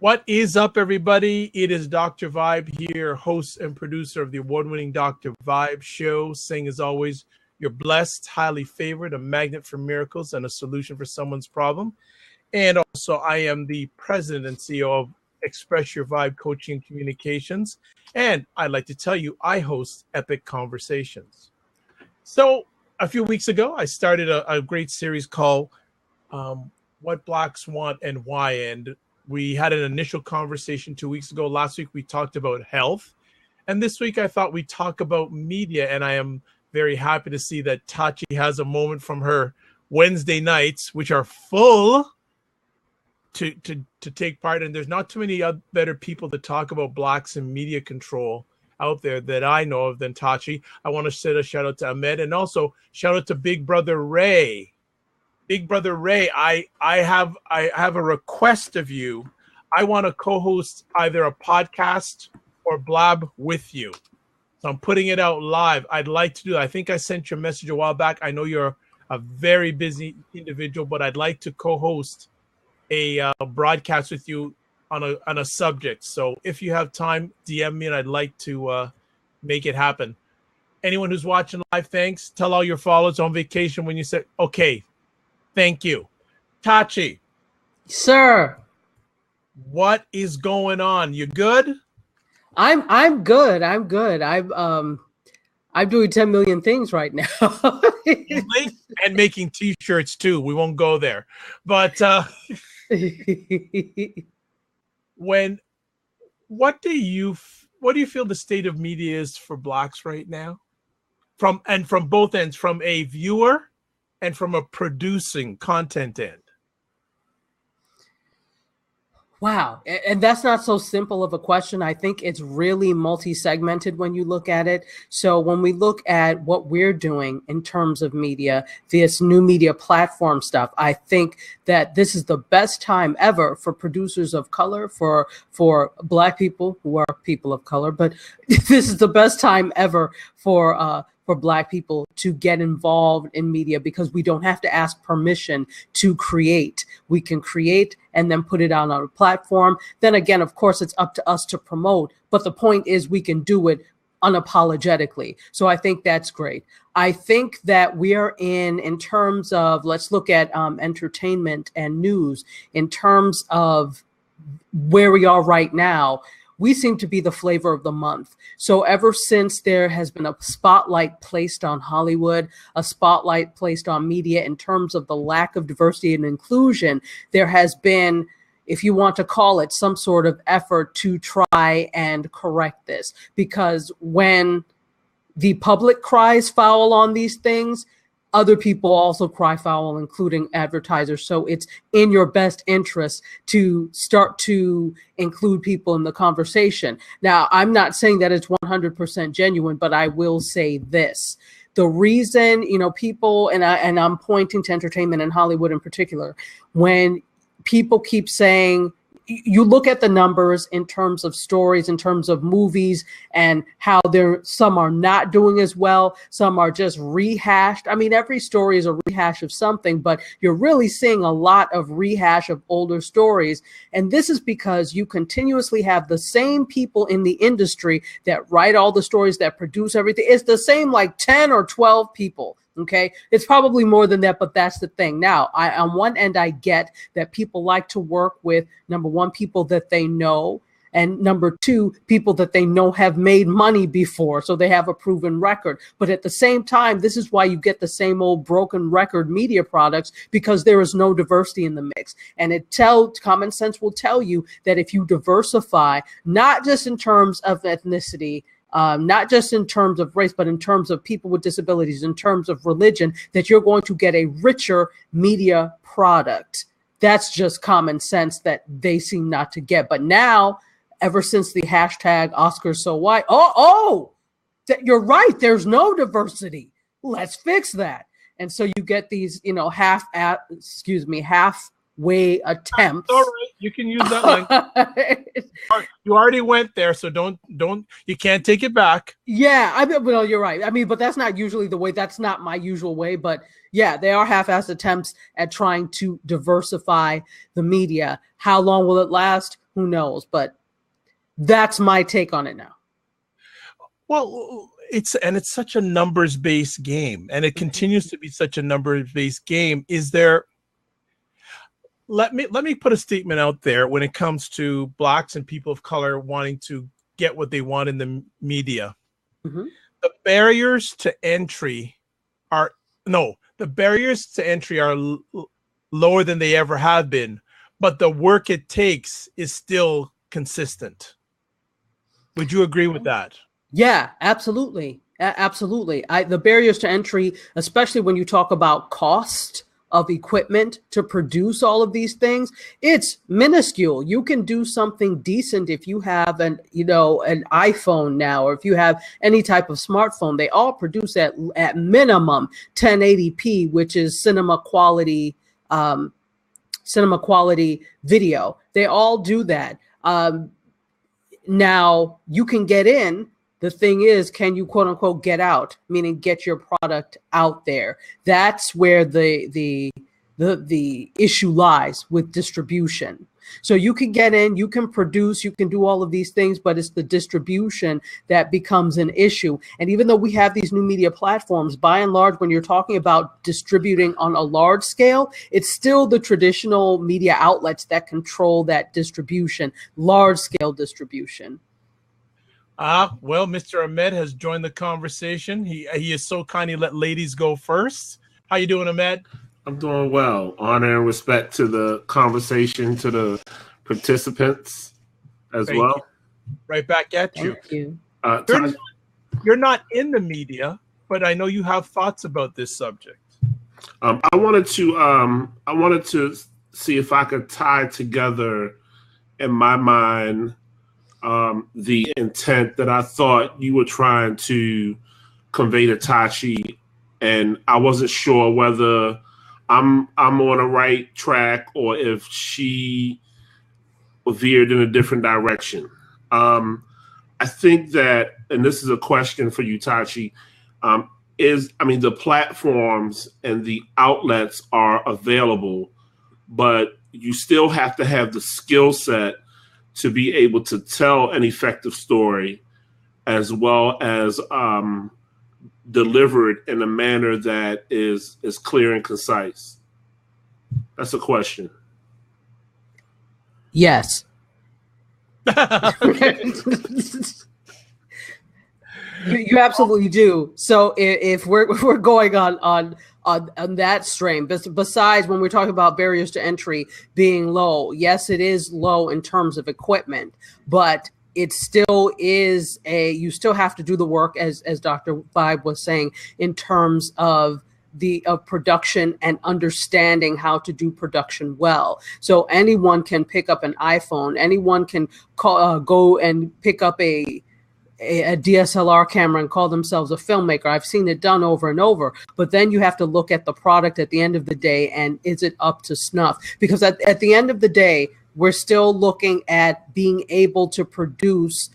What is up, everybody? It is Dr. Vibe here, host and producer of the award-winning Dr. Vibe show, saying as always, you're blessed, highly favored, a magnet for miracles, and a solution for someone's problem. And also, I am the president and CEO of Express Your Vibe Coaching and Communications. And I'd like to tell you, I host Epic Conversations. So a few weeks ago, I started a great series called What Blacks Want and Why. And we had an initial conversation 2 weeks ago. Last week, we talked about health. And this week, I thought we'd talk about media. And I am very happy to see that Tachi has a moment from her Wednesday nights, which are full, to take part. And there's not too many better people to talk about Blacks and media control out there that I know of than Tachi. I want to send a shout out to Ahmed, and also shout out to Big Brother Ray. Big Brother Ray, I have a request of you. I want to co-host either a podcast or blab with you. So I'm putting it out live. I'd like to do that. I think I sent you a message a while back. I know you're a very busy individual, but I'd like to co-host a broadcast with you on a subject. So if you have time, DM me, and I'd like to make it happen. Anyone who's watching live, thanks. Tell all your followers on vacation when you say, okay, thank you. Tachi. Sir. What is going on? You good? I'm good. I'm good. I'm doing 10 million things right now. And making t-shirts too. We won't go there. But what do you feel the state of media is for Blacks right now? From both ends, from a viewer and from a producing content end. Wow. And that's not so simple of a question. I think it's really multi-segmented when you look at it. So when we look at what we're doing in terms of media, this new media platform stuff, I think that this is the best time ever for producers of color, for Black people who are people of color, but this is the best time ever for Black people to get involved in media, because we don't have to ask permission to create. We can create and then put it on our platform. Then again, of course, it's up to us to promote. But the point is we can do it unapologetically. So I think that's great. I think that we are in terms of, let's look at entertainment and news, in terms of where we are right now. We seem to be the flavor of the month. So ever since there has been a spotlight placed on Hollywood, a spotlight placed on media in terms of the lack of diversity and inclusion, there has been, if you want to call it, some sort of effort to try and correct this. Because when the public cries foul on these things, other people also cry foul, including advertisers. So it's in your best interest to start to include people in the conversation. Now, I'm not saying that it's 100% genuine, but I will say this. The reason, people, and I'm pointing to entertainment and Hollywood in particular, when people keep saying, you look at the numbers in terms of stories, in terms of movies, and how some are not doing as well. Some are just rehashed. I mean, every story is a rehash of something, but you're really seeing a lot of rehash of older stories. And this is because you continuously have the same people in the industry that write all the stories, that produce everything. It's the same like 10 or 12 people. Okay, it's probably more than that, but that's the thing. Now, on one end, I get that people like to work with, number one, people that they know, and number two, people that they know have made money before, so they have a proven record. But at the same time, this is why you get the same old broken record media products, because there is no diversity in the mix. And common sense will tell you that if you diversify, not just in terms of ethnicity, not just in terms of race, but in terms of people with disabilities, in terms of religion, that you're going to get a richer media product. That's just common sense that they seem not to get. But now, ever since the hashtag Oscars So White, you're right, there's no diversity. Let's fix that. And so you get these, halfway attempts. All right, you can use that link. You already went there, so don't. You can't take it back. Yeah, well, you're right. I mean, but that's not usually the way. That's not my usual way. But yeah, they are half-assed attempts at trying to diversify the media. How long will it last? who knows? But that's my take on it now. Well, it's such a numbers-based game, and it continues to be such a numbers-based game. Is there? Let me put a statement out there when it comes to Blacks and people of color wanting to get what they want in the media. Mm-hmm. The barriers to entry are lower than they ever have been, but the work it takes is still consistent. Would you agree with that? Yeah, absolutely. Absolutely. The barriers to entry, especially when you talk about cost of equipment to produce all of these things, it's minuscule. You can do something decent if you have an iPhone now, or if you have any type of smartphone. They all produce at minimum 1080p, which is cinema quality video. They all do that. Now you can get in. The thing is, can you quote unquote get out? Meaning get your product out there. That's where the issue lies with distribution. So you can get in, you can produce, you can do all of these things, but it's the distribution that becomes an issue. And even though we have these new media platforms, by and large, when you're talking about distributing on a large scale, it's still the traditional media outlets that control that distribution, large scale distribution. Well, Mr. Ahmed has joined the conversation. He is so kind, he let ladies go first. How you doing, Ahmed? I'm doing well. Honor and respect to the conversation, to the participants as Thank well. You. Right back at you. Thank you. You're not in the media, but I know you have thoughts about this subject. I wanted to see if I could tie together in my mind the intent that I thought you were trying to convey to Tachi, and I wasn't sure whether I'm on the right track or if she veered in a different direction. I think that, and this is a question for you, Tachi, the platforms and the outlets are available, but you still have to have the skill set to be able to tell an effective story, as well as deliver it in a manner that is clear and concise. That's a question. Yes. You absolutely do. So if we're going on that strain, besides when we're talking about barriers to entry being low, yes, it is low in terms of equipment, but it still is you still have to do the work, as Dr. Vibe was saying, in terms of production and understanding how to do production well. So anyone can pick up an iPhone, anyone can go and pick up a DSLR camera and call themselves a filmmaker. I've seen it done over and over, but then you have to look at the product at the end of the day, and is it up to snuff? Because at the end of the day, we're still looking at being able to produce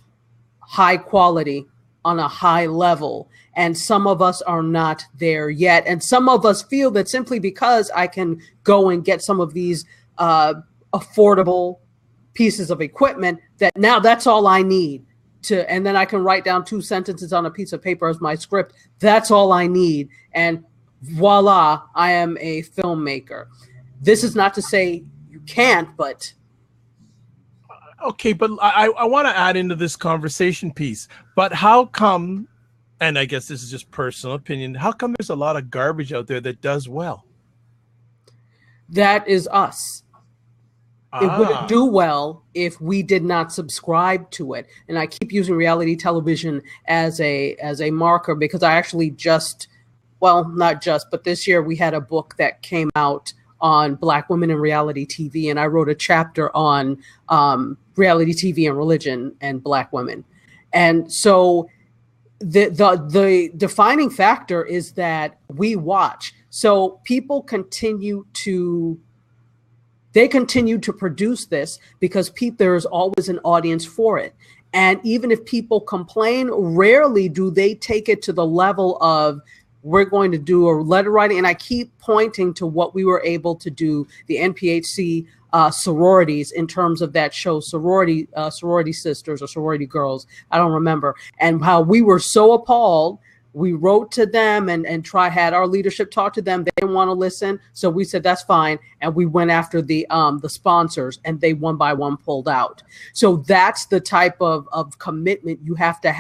high quality on a high level. And some of us are not there yet. And some of us feel that simply because I can go and get some of these affordable pieces of equipment, that now that's all I need. And then I can write down 2 sentences on a piece of paper as my script. That's all I need. And voila, I am a filmmaker. This is not to say you can't, but. Okay, but I want to add into this conversation piece. But how come, and I guess this is just personal opinion, how come there's a lot of garbage out there that does well? That is us. It wouldn't do well if we did not subscribe to it. And I keep using reality television as a marker, because I actually not just, but this year we had a book that came out on Black women in reality TV, and I wrote a chapter on reality TV and religion and Black women. And so the defining factor is that we watch. So people continue to produce this because there's always an audience for it. And even if people complain, rarely do they take it to the level of, we're going to do a letter writing. And I keep pointing to what we were able to do, the NPHC sororities in terms of that show, sorority sisters or sorority girls, I don't remember, and how we were so appalled. We wrote to them and had our leadership talk to them. They didn't want to listen, so we said that's fine, and we went after the sponsors, and they one by one pulled out. So that's the type of commitment you have to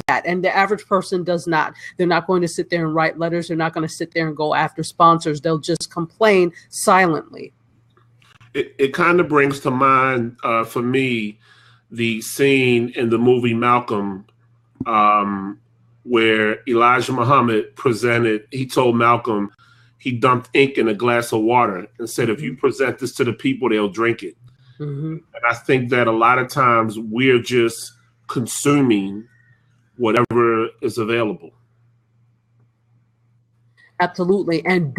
that, and the average person does not. They're not going to sit there and write letters. They're not going to sit there and go after sponsors. They'll just complain silently. It kind of brings to mind for me the scene in the movie Malcolm, where Elijah Muhammad he told Malcolm, he dumped ink in a glass of water and said, if you present this to the people, they'll drink it. Mm-hmm. And I think that a lot of times we're just consuming whatever is available. Absolutely. And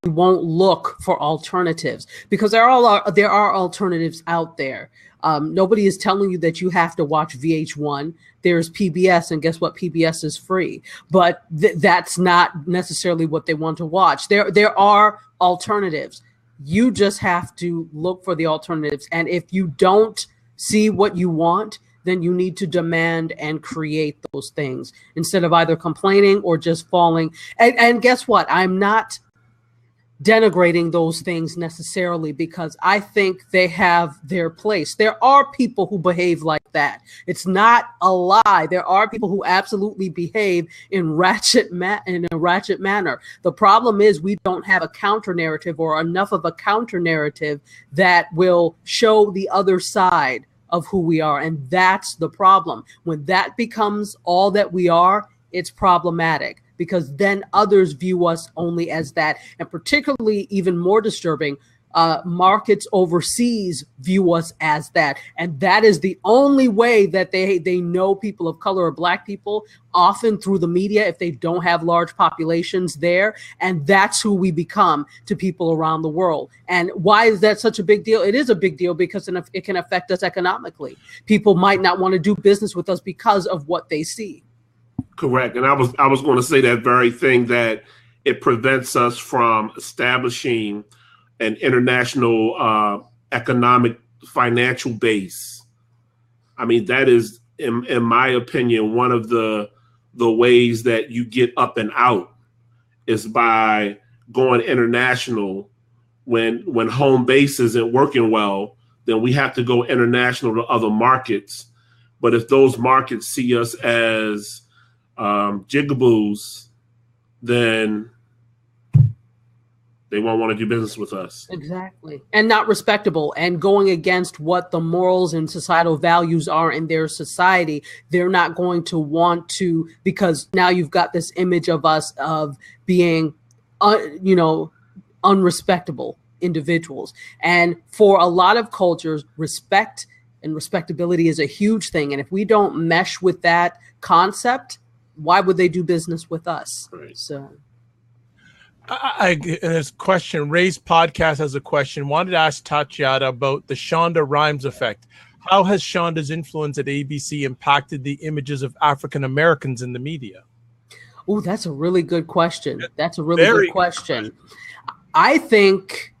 we won't look for alternatives, because there are alternatives out there. Nobody is telling you that you have to watch VH1. There's PBS, and guess what? PBS is free, but that's not necessarily what they want to watch. There are alternatives. You just have to look for the alternatives. And if you don't see what you want, then you need to demand and create those things instead of either complaining or just falling. And guess what? I'm not denigrating those things necessarily, because I think they have their place. There are people who behave like that. It's not a lie. There are people who absolutely behave in a ratchet manner. The problem is we don't have a counter narrative, or enough of a counter narrative that will show the other side of who we are. And that's the problem. When that becomes all that we are, it's problematic, because then others view us only as that. And particularly, even more disturbing, markets overseas view us as that. And that is the only way that they know people of color or Black people, often through the media, if they don't have large populations there. And that's who we become to people around the world. And why is that such a big deal? It is a big deal because it can affect us economically. People might not want to do business with us because of what they see. Correct. And I was going to say that very thing, that it prevents us from establishing an international economic financial base. I mean, that is, in my opinion, one of the ways that you get up and out is by going international. When home base isn't working well, then we have to go international to other markets. But if those markets see us as jigaboos, then they won't want to do business with us. Exactly. And not respectable, and going against what the morals and societal values are in their society. They're not going to want to, because now you've got this image of us of being, unrespectable individuals. And for a lot of cultures, respect and respectability is a huge thing. And if we don't mesh with that concept, why would they do business with us? Right. So, there's a question. Ray's podcast has a question. Wanted to ask Tatiana about the Shonda Rhimes effect. How has Shonda's influence at ABC impacted the images of African Americans in the media? Oh, that's a really good question. That's a really good question. I think,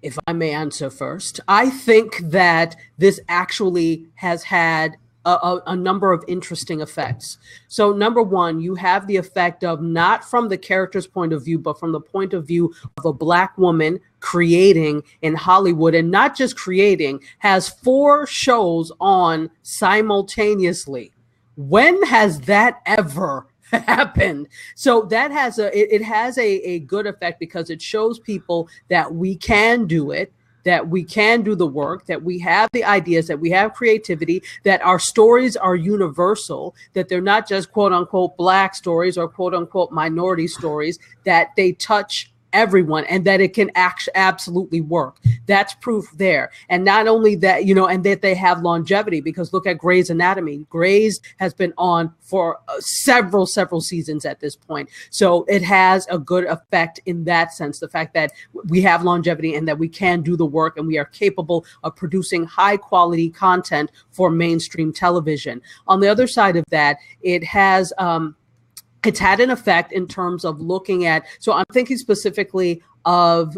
if I may answer first, I think that this actually has had a number of interesting effects. So number one, you have the effect of, not from the character's point of view, but from the point of view of a Black woman creating in Hollywood, and not just creating, has 4 shows on simultaneously. When has that ever happened? So that has it has a good effect, because it shows people that we can do it, that we can do the work, that we have the ideas, that we have creativity, that our stories are universal, that they're not just quote unquote Black stories or quote unquote minority stories, that they touch everyone, and that it can absolutely work. That's proof there. And not only that, and that they have longevity, because look at Grey's Anatomy. Grey's has been on for several seasons at this point. So it has a good effect in that sense, the fact that we have longevity and that we can do the work, and we are capable of producing high quality content for mainstream television. On the other side of that, it has it's had an effect in terms of looking at, so I'm thinking specifically of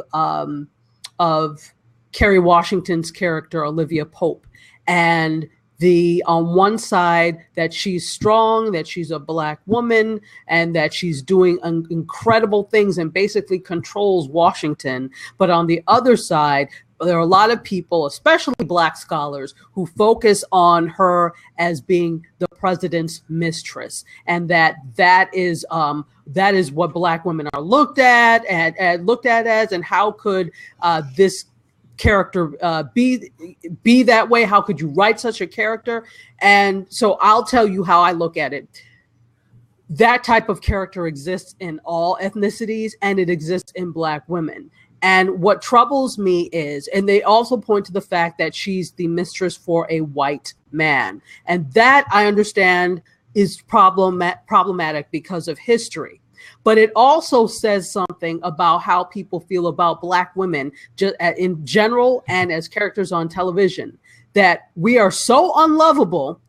Kerry Washington's character, Olivia Pope, and the on one side that she's strong, that she's a Black woman, and that she's doing incredible things and basically controls Washington. But on the other side, there are a lot of people, especially Black scholars, who focus on her as being the president's mistress, and that is what Black women are looked at as, and how could this character be that way? How could you write such a character? And so I'll tell you how I look at it. That type of character exists in all ethnicities, and it exists in Black women. And what troubles me is, and they also point to the fact that she's the mistress for a white man. And that I understand is problematic because of history. But it also says something about how people feel about Black women in general and as characters on television, that we are so unlovable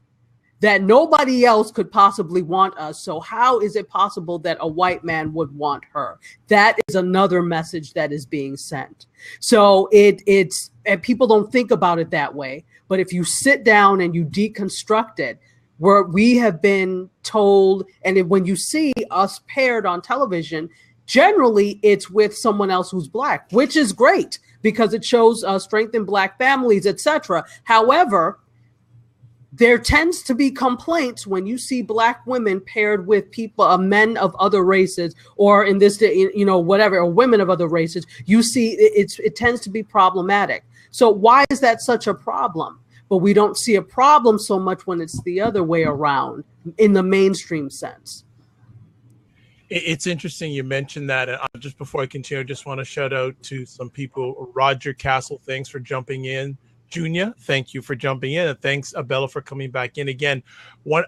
that nobody else could possibly want us. So how is it possible that a white man would want her? That is another message that is being sent. So it's and people don't think about it that way. But if you sit down and you deconstruct it, where we have been told, and when you see us paired on television, generally it's with someone else who's Black, which is great because it shows strength in Black families, etc. However, there tends to be complaints when you see Black women paired with people, men of other races, or in this, whatever, or women of other races. You see, it tends to be problematic. So why is that such a problem? But we don't see a problem so much when it's the other way around in the mainstream sense. It's interesting you mentioned that. And just before I continue, I just want to shout out to some people. Roger Castle, thanks for jumping in. Junior, thank you for jumping in. And thanks, Abella, for coming back in again.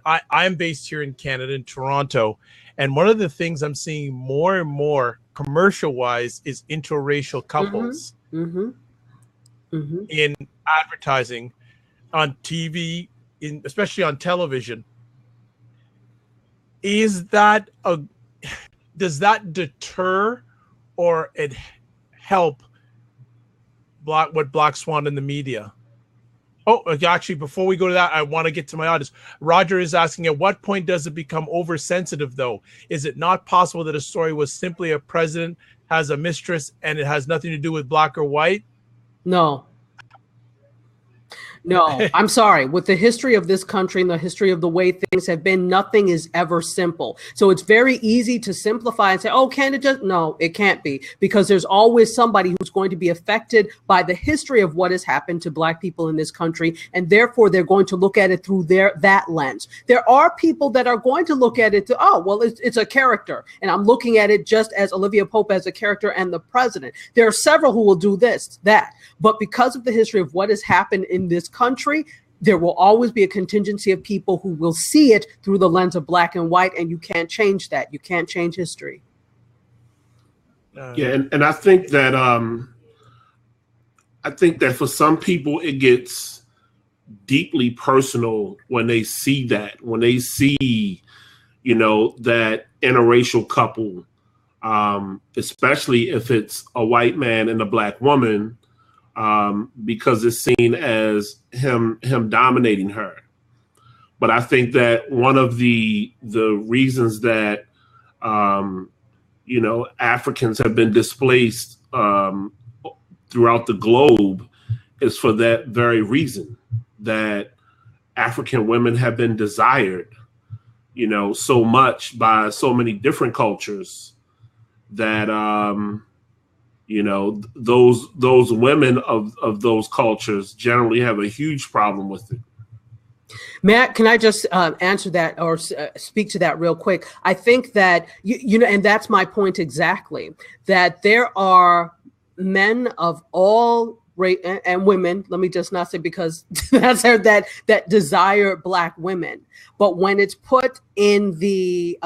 I'm based here in Canada, in Toronto. And one of the things I'm seeing more and more commercial-wise is interracial couples in advertising, on TV, especially on television. Does that deter or it help what Black Swan in the media? Oh, actually, before we go to that, I want to get to my audience. Roger is asking, at what point does it become oversensitive, though? Is it not possible that a story was simply a president has a mistress and it has nothing to do with Black or white? No, I'm sorry. With the history of this country and the history of the way things have been, nothing is ever simple. So it's very easy to simplify and say, oh, can it just? No, it can't be, because there's always somebody who's going to be affected by the history of what has happened to Black people in this country. And therefore, they're going to look at it through that lens. There are people that are going to look at it to, oh, well, it's a character. And I'm looking at it just as Olivia Pope as a character and the president. There are several who will do that. But because of the history of what has happened in this country, there will always be a contingency of people who will see it through the lens of Black and white, and you can't change that. You can't change history. Yeah, and I think that for some people it gets deeply personal when they see that, that interracial couple, especially if it's a white man and a Black woman. Because it's seen as him dominating her. But I think that one of the reasons that Africans have been displaced throughout the globe is for that very reason, that African women have been desired, so much by so many different cultures that those women of those cultures generally have a huge problem with it. Matt, can I just answer that or speak to that real quick? I think that, and that's my point exactly, that there are men of all race and women, let me just not say, because that's that desire Black women. But when it's put in the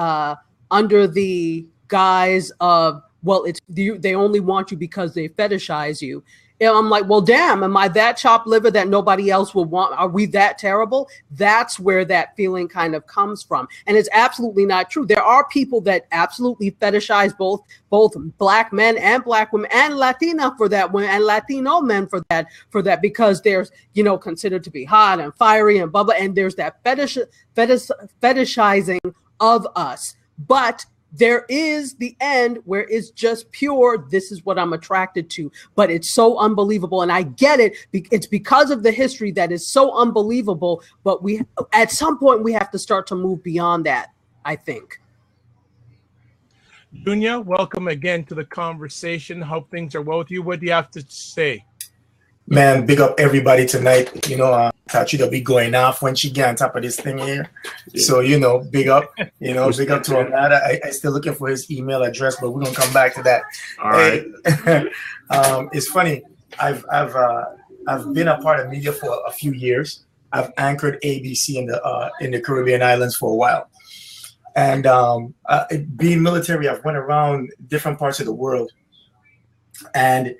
under the guise of, well, they only want you because they fetishize you, And I'm like, well, damn, am I that chopped liver that nobody else will want? Are we that terrible? That's where that feeling kind of comes from. And it's absolutely not true. There are people that absolutely fetishize both Black men and Black women and Latina for that, and Latino men for that, because there's, considered to be hot and fiery and blah, blah, and there's that fetishizing of us. But there is the end where it's just pure, this is what I'm attracted to. But it's so unbelievable. And I get it. It's because of the history that is so unbelievable. But at some point, we have to start to move beyond that, I think. Dunya, welcome again to the conversation. Hope things are well with you. What do you have to say? Man, big up everybody tonight. Tachi will be going off when she get on top of this thing here. So, big up. Big up to him. I still looking for his email address, but we're gonna come back to that. All right. It's funny. I've been a part of media for a few years. I've anchored ABC in the Caribbean islands for a while. And being military, I've went around different parts of the world. And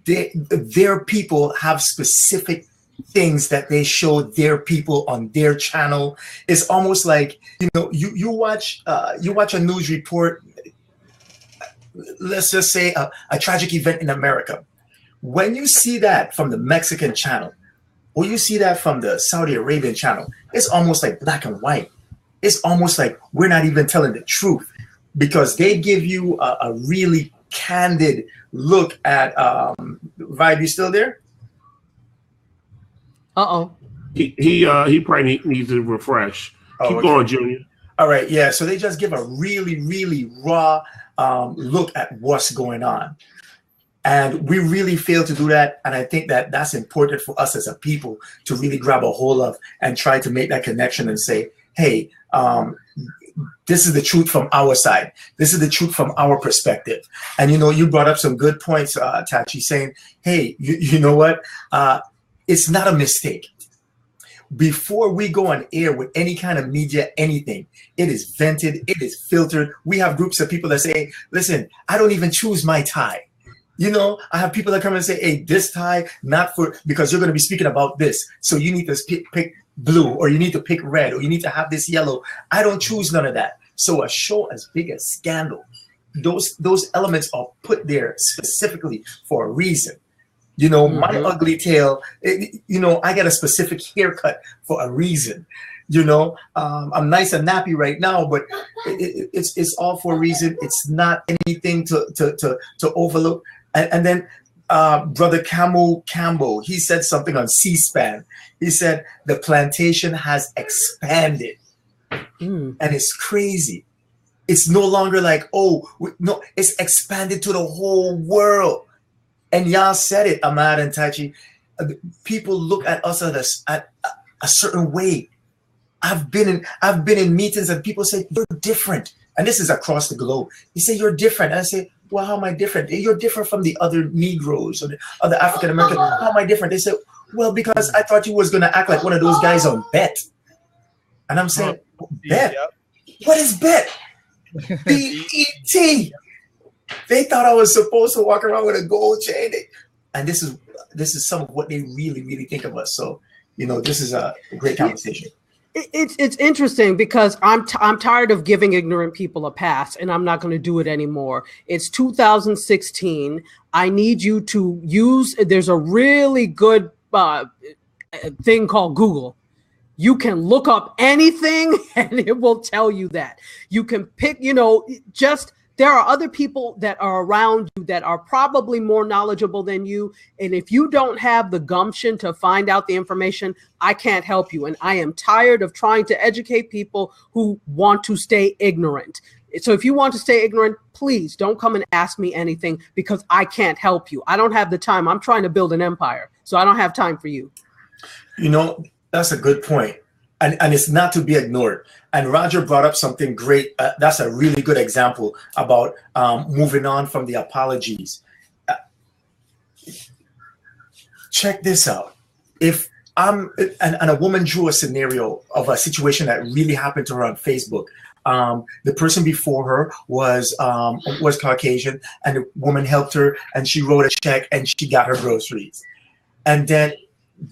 their people have specific things that they show their people on their channel. It's almost like you watch a news report. Let's just say a tragic event in America. When you see that from the Mexican channel, or you see that from the Saudi Arabian channel, it's almost like black and white. It's almost like we're not even telling the truth, because they give you a really candid look at Vibe. You still there? He probably needs to refresh. Keep going, Junior. All right, yeah. So they just give a really, really raw look at what's going on, and we really fail to do that. And I think that that's important for us as a people to really grab a hold of and try to make that connection and say, hey, this is the truth from our side. This is the truth from our perspective. And you brought up some good points, Tachi, saying, hey, you know what? It's not a mistake. Before we go on air with any kind of media, anything, it is vented, it is filtered. We have groups of people that say, listen, I don't even choose my tie. I have people that come and say, hey, this tie, because you're going to be speaking about this. So you need to pick blue, or you need to pick red, or you need to have this yellow. I don't choose none of that. So a show as big as Scandal, those elements are put there specifically for a reason. My ugly tail, I get a specific haircut for a reason. I'm nice and nappy right now, but it's all for a reason. It's not anything to overlook. And then Brother Campbell, he said something on C-SPAN. He said the plantation has expanded, and it's crazy. It's no longer like, no, it's expanded to the whole world. And y'all said it, Ahmad and Tachi. People look at us at a certain way. I've been in meetings and people say you're different, and this is across the globe. You say you're different, and I say, well, how am I different? You're different from the other Negroes or the other African Americans. How am I different? They say, well, because I thought you was gonna act like one of those guys on Bet. And I'm saying, Bet? What is Bet? BET. They thought I was supposed to walk around with a gold chain. And this is some of what they really, really think of us. So, this is a great conversation. It's interesting because I'm tired of giving ignorant people a pass, and I'm not going to do it anymore. It's 2016. I need you to there's a really good thing called Google. You can look up anything and it will tell you that. You can pick, there are other people that are around you that are probably more knowledgeable than you. And if you don't have the gumption to find out the information, I can't help you. And I am tired of trying to educate people who want to stay ignorant. So if you want to stay ignorant, please don't come and ask me anything, because I can't help you. I don't have the time. I'm trying to build an empire, so I don't have time for you. That's a good point. And it's not to be ignored. And Roger brought up something great. That's a really good example about moving on from the apologies. Check this out. If and a woman drew a scenario of a situation that really happened to her on Facebook The person before her was Caucasian, and the woman helped her, and she wrote a check, and she got her groceries. And then,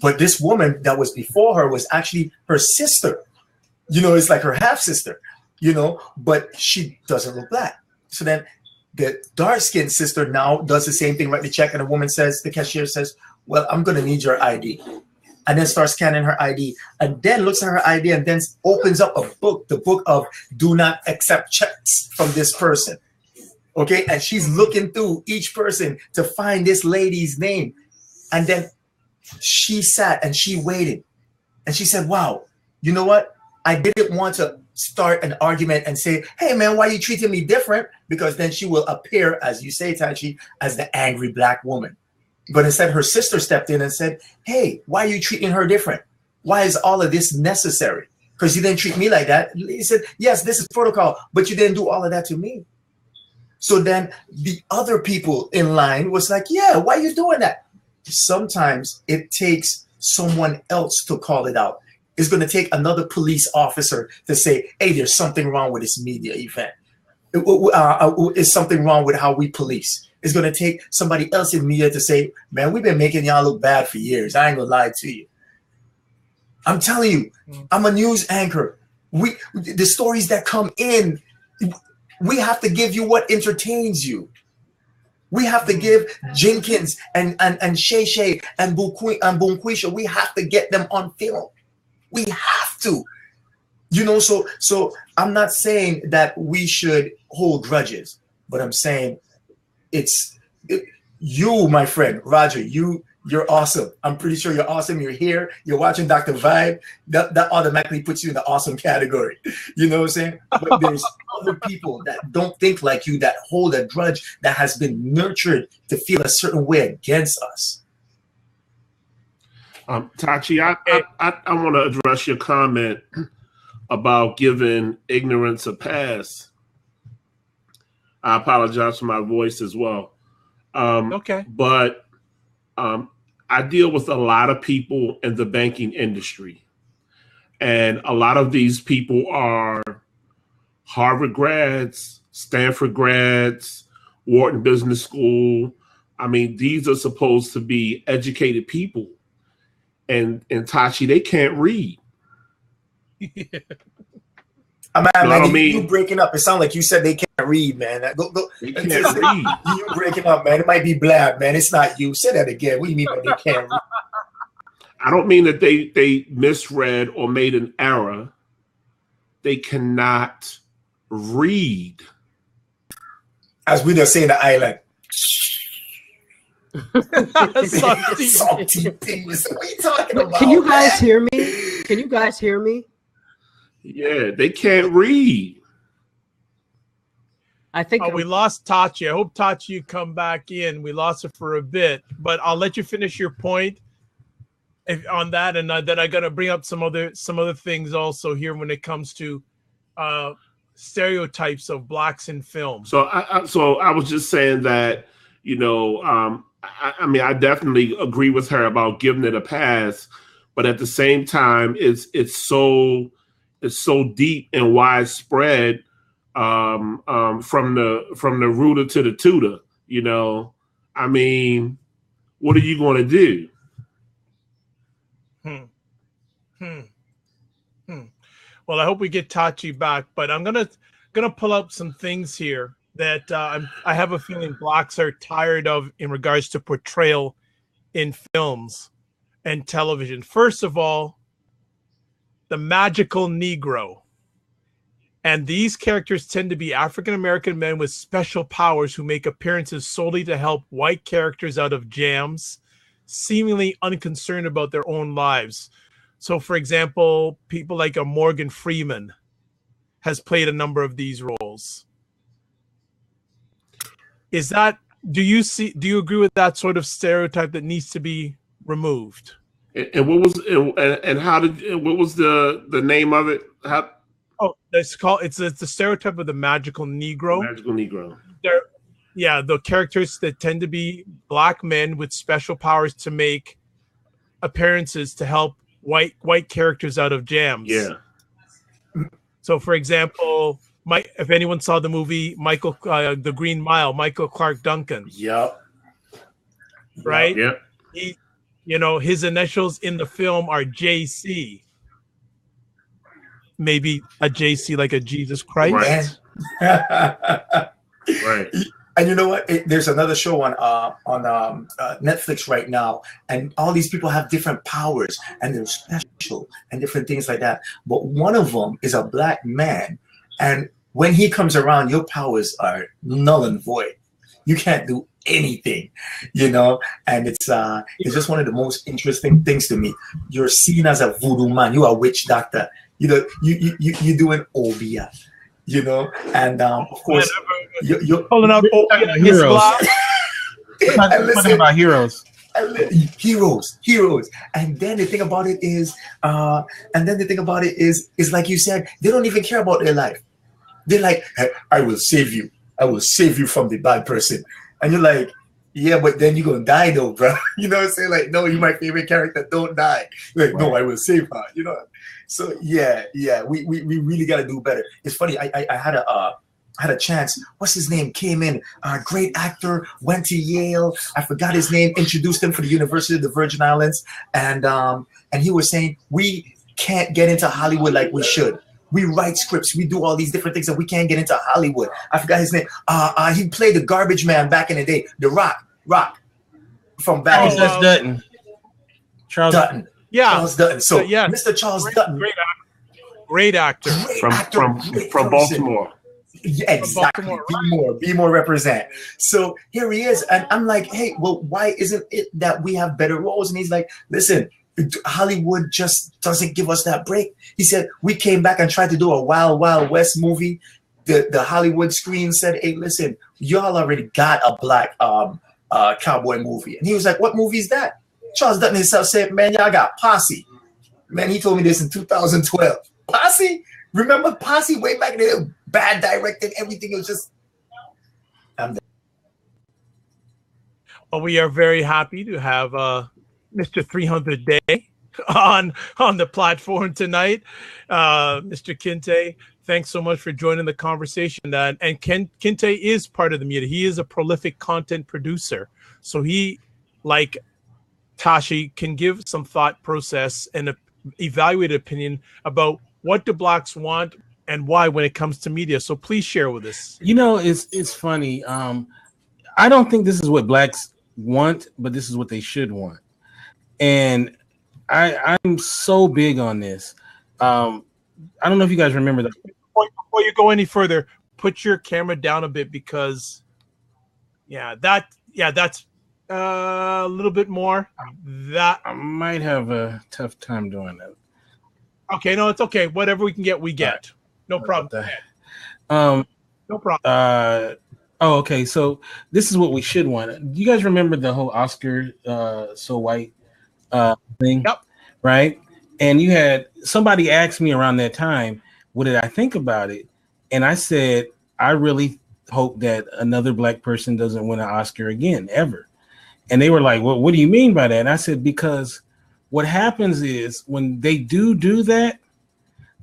but this woman that was before her was actually her sister. You know, it's like her half sister. You know, but she doesn't look black. So then the dark-skinned sister now does the same thing, write the check, and the woman says, the cashier says, well, I'm going to need your ID. And then starts scanning her ID, and then looks at her ID, and then opens up a book, the book of do not accept checks from this person. Okay, and she's looking through each person to find this lady's name. And then she sat and she waited. And she said, wow, you know what? I didn't want to start an argument and say, hey, man, why are you treating me different? Because then she will appear, as you say, Tachi, as the angry black woman. But instead, her sister stepped in and said, hey, why are you treating her different? Why is all of this necessary? Because you didn't treat me like that. He said, yes, this is protocol, but you didn't do all of that to me. So then the other people in line was like, yeah, why are you doing that? Sometimes it takes someone else to call it out. It's going to take another police officer to say, hey, there's something wrong with this media event. Is something wrong with how we police. It's going to take somebody else in media to say, man, we've been making y'all look bad for years. I ain't going to lie to you. I'm telling you, I'm a news anchor. The stories that come in, we have to give you what entertains you. We have to give Jenkins and Shay Shay and Bunquisha, we have to get them on film. We have to. You know, so I'm not saying that we should hold grudges, but I'm saying you, my friend, Roger, you're awesome. I'm pretty sure you're awesome. You're here. You're watching Dr. Vibe. That automatically puts you in the awesome category. You know what I'm saying? But there's other people that don't think like you, that hold a grudge that has been nurtured to feel a certain way against us. Tachi, I want to address your comment about giving ignorance a pass. I apologize for my voice as well. Okay. But I deal with a lot of people in the banking industry. And a lot of these people are Harvard grads, Stanford grads, Wharton Business School. I mean, these are supposed to be educated people. And Tachi, they can't read. You breaking up. It sounds like you said they can't read, man. They can't read. You breaking up, man. It might be blab, man. It's not you. Say that again. What do you mean by they can't read? I don't mean that they misread or made an error. They cannot read. As we just say in the island. Salty penis. What are you talking about? Can you guys hear me? Can you guys hear me? Yeah, they can't read. I think we lost Tachi. I hope Tachi you come back in. We lost her for a bit, but I'll let you finish your point on that, and then I got to bring up some other things also here when it comes to stereotypes of blacks in film. So I was just saying that, you know, I mean, I definitely agree with her about giving it a pass, but at the same time, it's so deep and widespread from the rooter to the tutor. You know, I mean, what are you going to do? Well, I hope we get Tachi back, but I'm gonna pull up some things here that I have a feeling blacks are tired of in regards to portrayal in films and television. First of all, the magical Negro. And these characters tend to be African-American men with special powers who make appearances solely to help white characters out of jams, seemingly unconcerned about their own lives. So, for example, people like a Morgan Freeman has played a number of these roles. Do you agree with that sort of stereotype that needs to be removed? And what was what was the name of it? It's the stereotype of the magical Negro. Magical Negro. The characters that tend to be black men with special powers to make appearances to help white characters out of jams. Yeah. So, for example, if anyone saw the movie Michael, The Green Mile, Michael Clark Duncan, Yep. right? Yep. He, his initials in the film are JC. Maybe a JC like a Jesus Christ. Right. Right. And you know what? There's another show on Netflix right now, and all these people have different powers, and they're special and different things like that. But one of them is a black man, and when he comes around, your powers are null and void. You can't do anything, And it's just one of the most interesting things to me. You're seen as a voodoo man. You are a witch doctor. You doing obia. And of course, you're pulling out heroes. Talking about heroes. Heroes. And then the thing about it is, is like you said, they don't even care about their life. They're like, hey, I will save you. I will save you from the bad person. And you're like, yeah, but then you're gonna die though, bro. You know what I'm saying? Like, no, you're my favorite character. Don't die. Like, right. No, I will save her. So yeah, we really gotta do better. It's funny. I had a chance. What's his name? Came in. Great actor. Went to Yale. I forgot his name. Introduced him for the University of the Virgin Islands, and he was saying we can't get into Hollywood like we should. We write scripts. We do all these different things, and we can't get into Hollywood. I forgot his name. He played the garbage man back in the day. The Rock from back. Charles Dutton. Charles Dutton. Yeah. Charles Dutton. So yeah, Mr. Charles Dutton. Great actor. From Baltimore. Yeah, exactly. Be more represent. So here he is, and I'm like, hey, well, why isn't it that we have better roles? And he's like, listen, Hollywood just doesn't give us that break. He said, we came back and tried to do a Wild Wild West movie. The Hollywood screen said, hey, listen, y'all already got a black cowboy movie. And he was like, what movie is that? Charles Dutton himself said, man, y'all got Posse. Man, he told me this in 2012. Posse? Remember Posse way back then? Bad directing, everything. It was just... Well, we are very happy to have Mr. 300 Day on the platform tonight. Mr. Kinte, thanks so much for joining the conversation. And Kinte is part of the media. He is a prolific content producer. So he, like Tashi, can give some thought process and an evaluated opinion about what do blacks want and why when it comes to media. So please share with us. It's funny. I don't think this is what blacks want, but this is what they should want. And I'm so big on this. I don't know if you guys remember that. Before you go any further, put your camera down a bit because, that's a little bit more. That I might have a tough time doing that. Okay, no, it's okay. Whatever we can get, we get. No problem. No problem. Okay. So this is what we should want. Do you guys remember the whole Oscar So White thing? Yep. Right. And you had somebody asked me around that time, what did I think about it? And I said, I really hope that another black person doesn't win an Oscar again, ever. And they were like, well, what do you mean by that? And I said, because what happens is when they do that,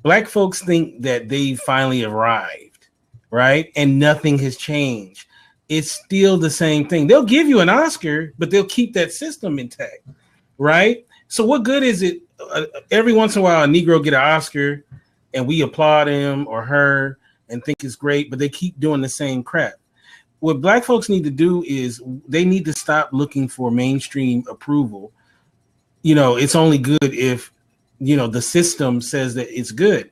black folks think that they finally arrived, right? And nothing has changed. It's still the same thing. They'll give you an Oscar, but they'll keep that system intact, right? So what good is it? Every once in a while, a Negro get an Oscar and we applaud him or her and think it's great, but they keep doing the same crap. What black folks need to do is they need to stop looking for mainstream approval. It's only good if, the system says that it's good.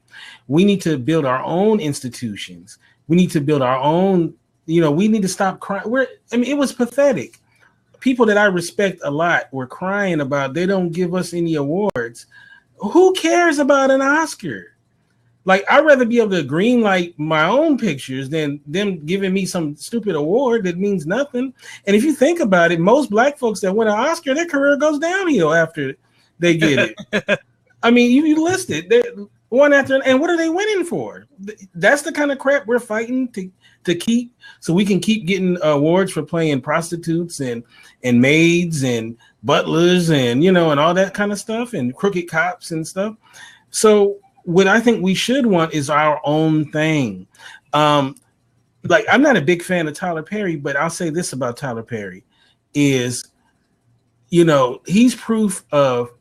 We need to build our own institutions. We need to build our own, we need to stop crying. It was pathetic. People that I respect a lot were crying about they don't give us any awards. Who cares about an Oscar? Like, I'd rather be able to green light my own pictures than them giving me some stupid award that means nothing. And if you think about it, most black folks that win an Oscar, their career goes downhill after they get it. I mean, you list it. They're one after, and what are they winning for? That's the kind of crap we're fighting to keep, so we can keep getting awards for playing prostitutes and maids and butlers and and all that kind of stuff and crooked cops and stuff. So what I think we should want is our own thing. Like, I'm not a big fan of Tyler Perry, but I'll say this about Tyler Perry is, you know, he's proof of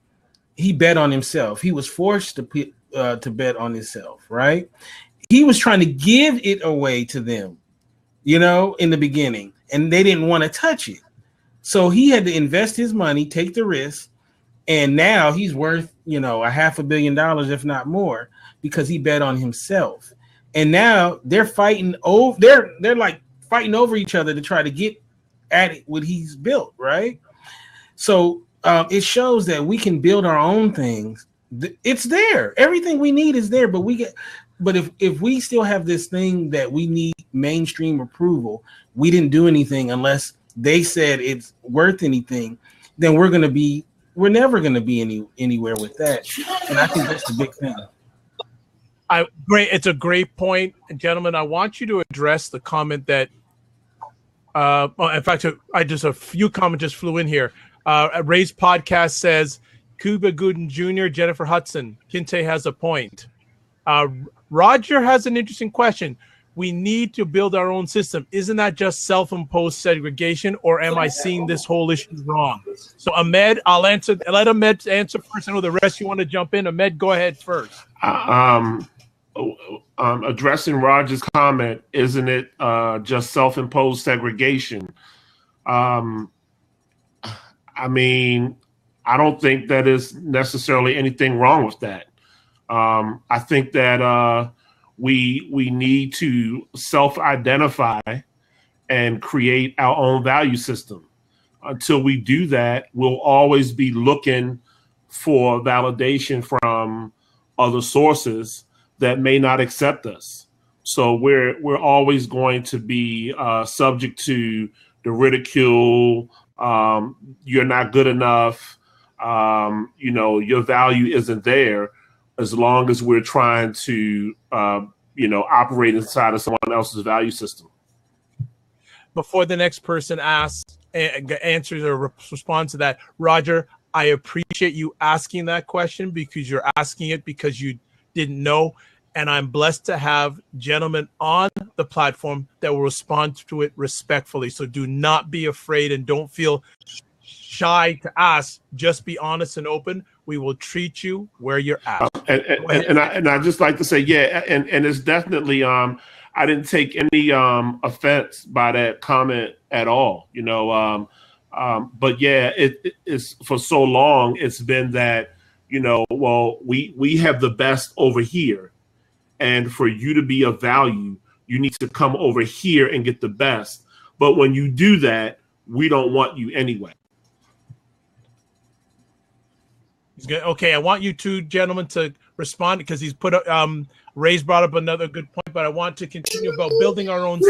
he bet on himself. He was forced to bet on himself, right? He was trying to give it away to them, you know, in the beginning, and they didn't want to touch it. So he had to invest his money, take the risk, and now he's worth, you know, $500 million, if not more, because he bet on himself. And now they're fighting over. They're like fighting over each other to try to get at it what he's built, right? So it shows that we can build our own things. It's there. Everything we need is there, but if we still have this thing that we need mainstream approval, we didn't do anything unless they said it's worth anything, then we're never gonna be anywhere with that. And I think that's the big thing. Great. It's a great point, gentlemen. I want you to address the comment that, in fact, a few comments just flew in here. Ray's podcast says, Cuba Gooden Jr., Jennifer Hudson, Kinte has a point. Roger has an interesting question. We need to build our own system. Isn't that just self-imposed segregation, or am I seeing this whole issue wrong? So Ahmed, I'll answer. Let Ahmed answer first. I know the rest you want to jump in. Ahmed, go ahead first. Addressing Roger's comment, isn't it just self-imposed segregation? I mean, I don't think that is necessarily anything wrong with that. I think that we need to self-identify and create our own value system. Until we do that, we'll always be looking for validation from other sources that may not accept us. So we're always going to be subject to the ridicule. You're not good enough. You know, your value isn't there, as long as we're trying to, operate inside of someone else's value system. Before the next person asks, answers, or responds to that, Roger, I appreciate you asking that question, because you're asking it because you didn't know. And I'm blessed to have gentlemen on the platform that will respond to it respectfully. So do not be afraid and don't feel shy to ask. Just be honest and open. We will treat you where you're at. And I just like to say, yeah, and it's definitely I didn't take any offense by that comment at all, you know. But yeah, it is, for so long it's been that, you know, well, we have the best over here, and for you to be of value, you need to come over here and get the best. But when you do that, we don't want you anyway. Okay, I want you two gentlemen to respond, because he's put Ray's brought up another good point, but I want to continue about building our own.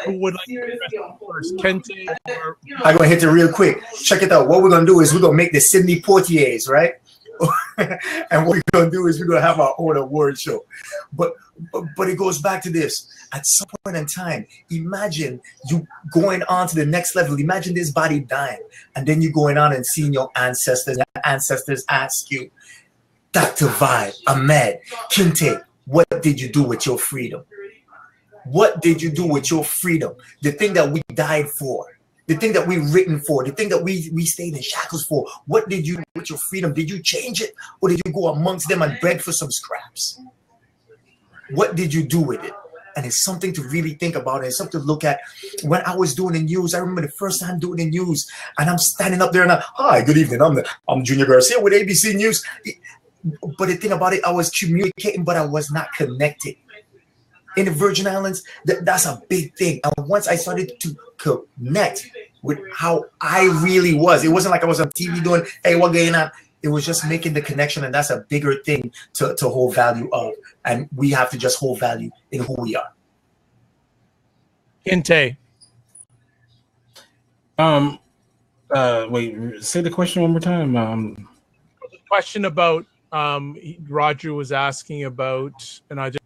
Who would like to first? Kente or... I'm going to hit it real quick. Check it out. What we're going to do is we're going to make the Sidney Poitiers, right? And what we're going to do is we're going to have our own award show. But it goes back to this. At some point in time, imagine you going on to the next level. Imagine this body dying, and then you going on and seeing your ancestors. And ancestors ask you, Dr. Vibe, Ahmed, Kinte, what did you do with your freedom? What did you do with your freedom? The thing that we died for, the thing that we written for, the thing that we stayed in shackles for. What did you do with your freedom? Did you change it, or did you go amongst them and beg for some scraps? What did you do with it? And it's something to really think about. And it's something to look at. When I was doing the news, I remember the first time doing the news, and I'm standing up there and hi, good evening. I'm Junior Garcia with ABC News. But the thing about it, I was communicating, but I was not connected. In the Virgin Islands, that's a big thing. And once I started to connect with how I really was, it wasn't like I was on TV doing, hey, what going on? It was just making the connection, and that's a bigger thing to hold value of. And we have to just hold value in who we are. Kinte. Wait, say the question one more time. The question about Roger was asking about, and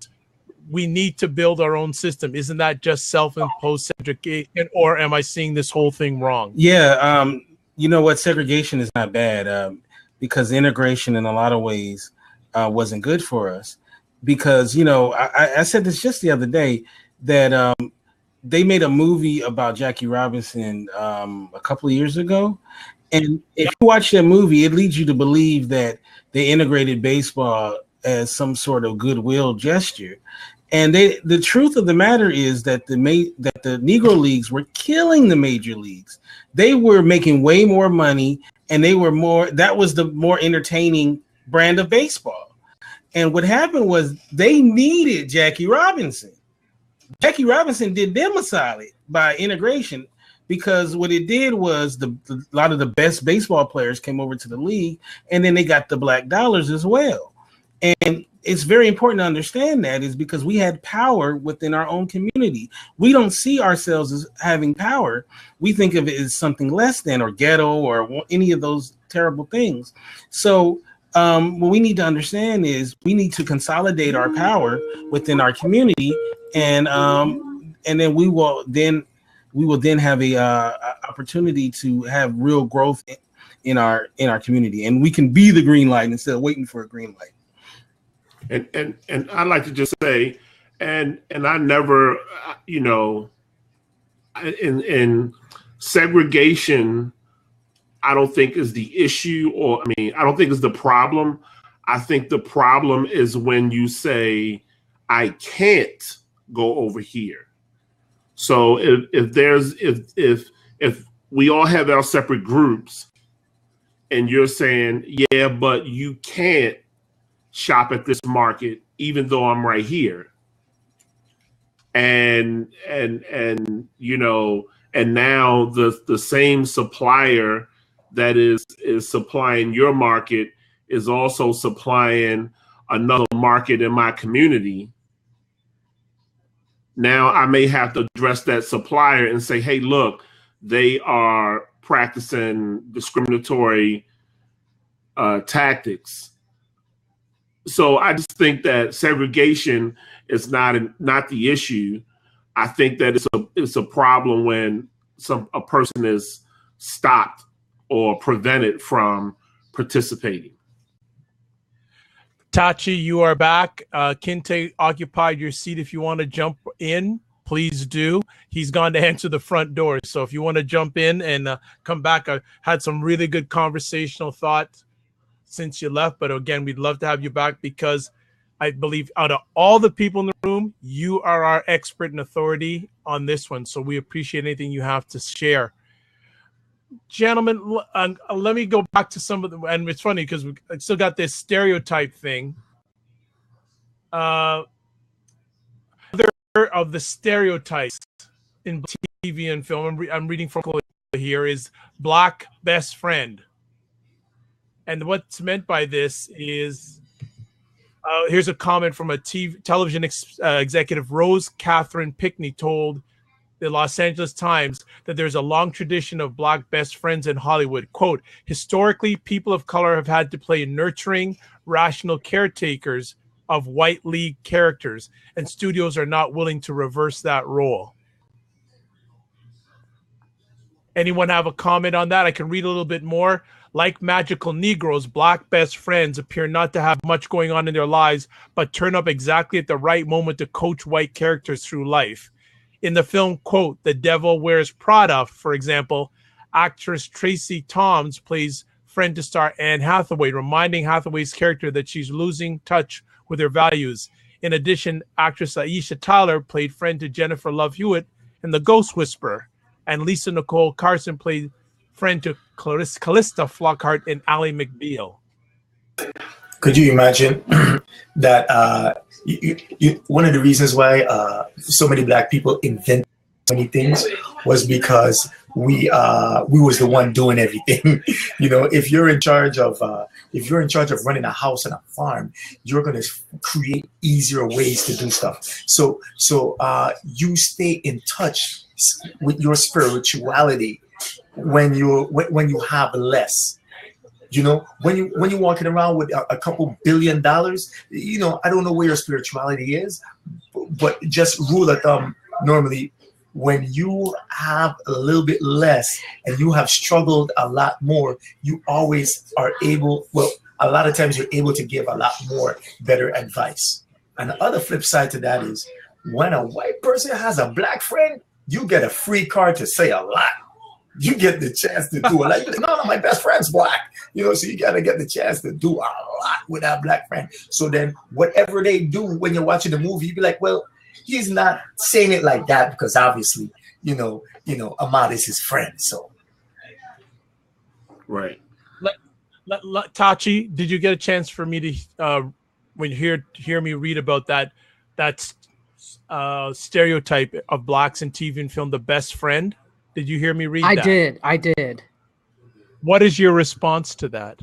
we need to build our own system. Isn't that just self-imposed segregation, or am I seeing this whole thing wrong? Yeah, you know what? Segregation is not bad, because integration, in a lot of ways, wasn't good for us. Because, you know, I said this just the other day that they made a movie about Jackie Robinson a couple of years ago. And if you watch that movie, it leads you to believe that they integrated baseball as some sort of goodwill gesture. And the truth of the matter is that the Negro Leagues were killing the major leagues. They were making way more money, and that was the more entertaining brand of baseball. And what happened was they needed Jackie Robinson. Jackie Robinson did them a solid by integration, because what it did was a lot of the best baseball players came over to the league, and then they got the black dollars as well. And it's very important to understand that, is because we had power within our own community. We don't see ourselves as having power. We think of it as something less than, or ghetto, or any of those terrible things. So what we need to understand is we need to consolidate our power within our community, and then we will then have a opportunity to have real growth in our community, and we can be the green light instead of waiting for a green light. And I'd like to just say, and I never, you know, in segregation, I don't think is the issue, or I don't think is the problem. I think the problem is when you say, I can't go over here. So if we all have our separate groups, and you're saying, yeah, but you can't shop at this market even though I'm right here, and you know, and now the same supplier that is supplying your market is also supplying another market in my community. Now I may have to address that supplier and say, hey, look, they are practicing discriminatory tactics. So I just think that segregation is not the issue. I think that it's a problem when a person is stopped or prevented from participating. Tachi, you are back. Kinte occupied your seat. If you want to jump in, please do. He's gone to answer the front door. So if you want to jump in and come back, I had some really good conversational thoughts since you left. But again, we'd love to have you back, because I believe out of all the people in the room, you are our expert and authority on this one. So we appreciate anything you have to share. Gentlemen, let me go back to some of them. And it's funny because we still got this stereotype thing. Other of the stereotypes in TV and film, I'm reading from here, is Black best friend. And what's meant by this is, here's a comment from a television executive, Rose Catherine Pickney, told the Los Angeles Times that there's a long tradition of Black best friends in Hollywood. Quote, historically, people of color have had to play nurturing, rational caretakers of white lead characters, and studios are not willing to reverse that role. Anyone have a comment on that? I can read a little bit more. Like magical Negroes, Black best friends appear not to have much going on in their lives, but turn up exactly at the right moment to coach white characters through life. In the film, quote, The Devil Wears Prada, for example, actress Tracy Toms plays friend to star Anne Hathaway, reminding Hathaway's character that she's losing touch with her values. In addition, actress Aisha Tyler played friend to Jennifer Love Hewitt in The Ghost Whisperer, and Lisa Nicole Carson played friend to Callista Flockhart in Ally McBeal. Could you imagine that one of the reasons why so many Black people invent so many things was because we was the one doing everything. You know, if you're in charge of running a house and a farm, you're going to create easier ways to do stuff. So you stay in touch with your spirituality when you have less. You know, when you're walking around with a couple $1 billion, you know, I don't know where your spirituality is, but just rule of thumb, normally, when you have a little bit less and you have struggled a lot more, you always are able, well, a lot of times you're able to give a lot more better advice. And the other flip side to that is when a white person has a black friend, you get a free card to say a lot. You get the chance to do it. Like, no, my best friend's black. So you got to get the chance to do a lot with that black friend. So then whatever they do when you're watching the movie, you be like, well, he's not saying it like that because obviously, Ahmad is his friend. So. Right. Tachi, did you get a chance for me to, when you hear me read about that stereotype of blacks in TV and film, the best friend? Did you hear me read that? I did. What is your response to that?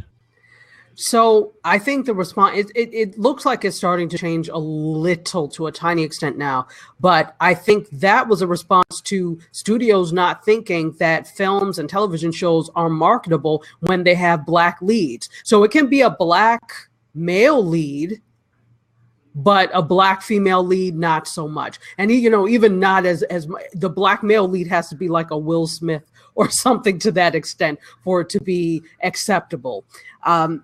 So I think the response, it looks like it's starting to change a little to a tiny extent now. But I think that was a response to studios not thinking that films and television shows are marketable when they have black leads. So it can be a black male lead, but a black female lead, not so much. And even not as the black male lead has to be like a Will Smith or something to that extent for it to be acceptable.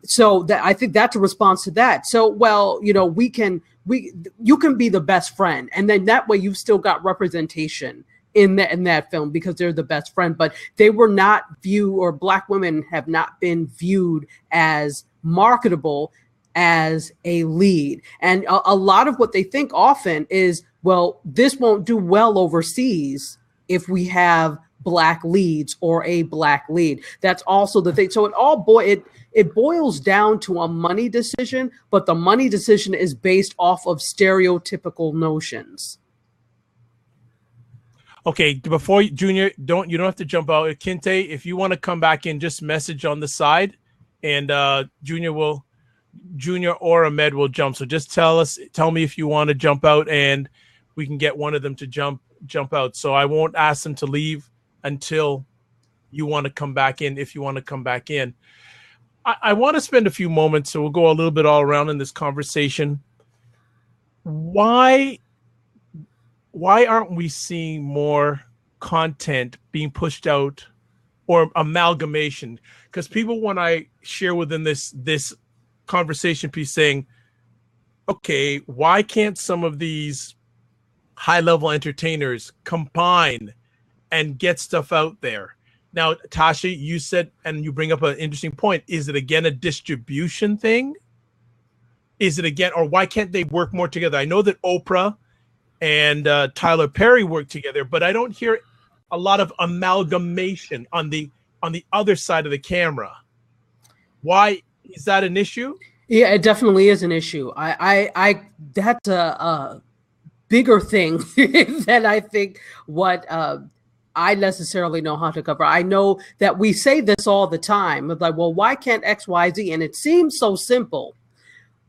So that I think that's a response to that. So, well, you can be the best friend, and then that way you've still got representation in that film because they're the best friend, but they were not or black women have not been viewed as marketable as a lead. And a lot of what they think often is, well, this won't do well overseas if we have black leads or a black lead. That's also the thing. So it boils down to a money decision, but the money decision is based off of stereotypical notions. Okay, before Junior, you don't have to jump out. Kinte, if you want to come back in, just message on the side, and Junior or Ahmed will jump. So just tell me if you want to jump out, and we can get one of them to jump out. So I won't ask them to leave until you want to come back in. If you want to come back in, I want to spend a few moments. So we'll go a little bit all around in this conversation. Why aren't we seeing more content being pushed out or amalgamation? Because people, when I share within this conversation piece saying, okay, why can't some of these high-level entertainers combine and get stuff out there? Now, Tasha, you said, and you bring up an interesting point, is it again a distribution thing? Is it again, or why can't they work more together? I know that Oprah and Tyler Perry work together, but I don't hear a lot of amalgamation on the other side of the camera. Why is that an issue? Yeah, it definitely is an issue. I that's a bigger thing than I think what I necessarily know how to cover. I know that we say this all the time. It's like, well, why can't X, Y, Z? And it seems so simple.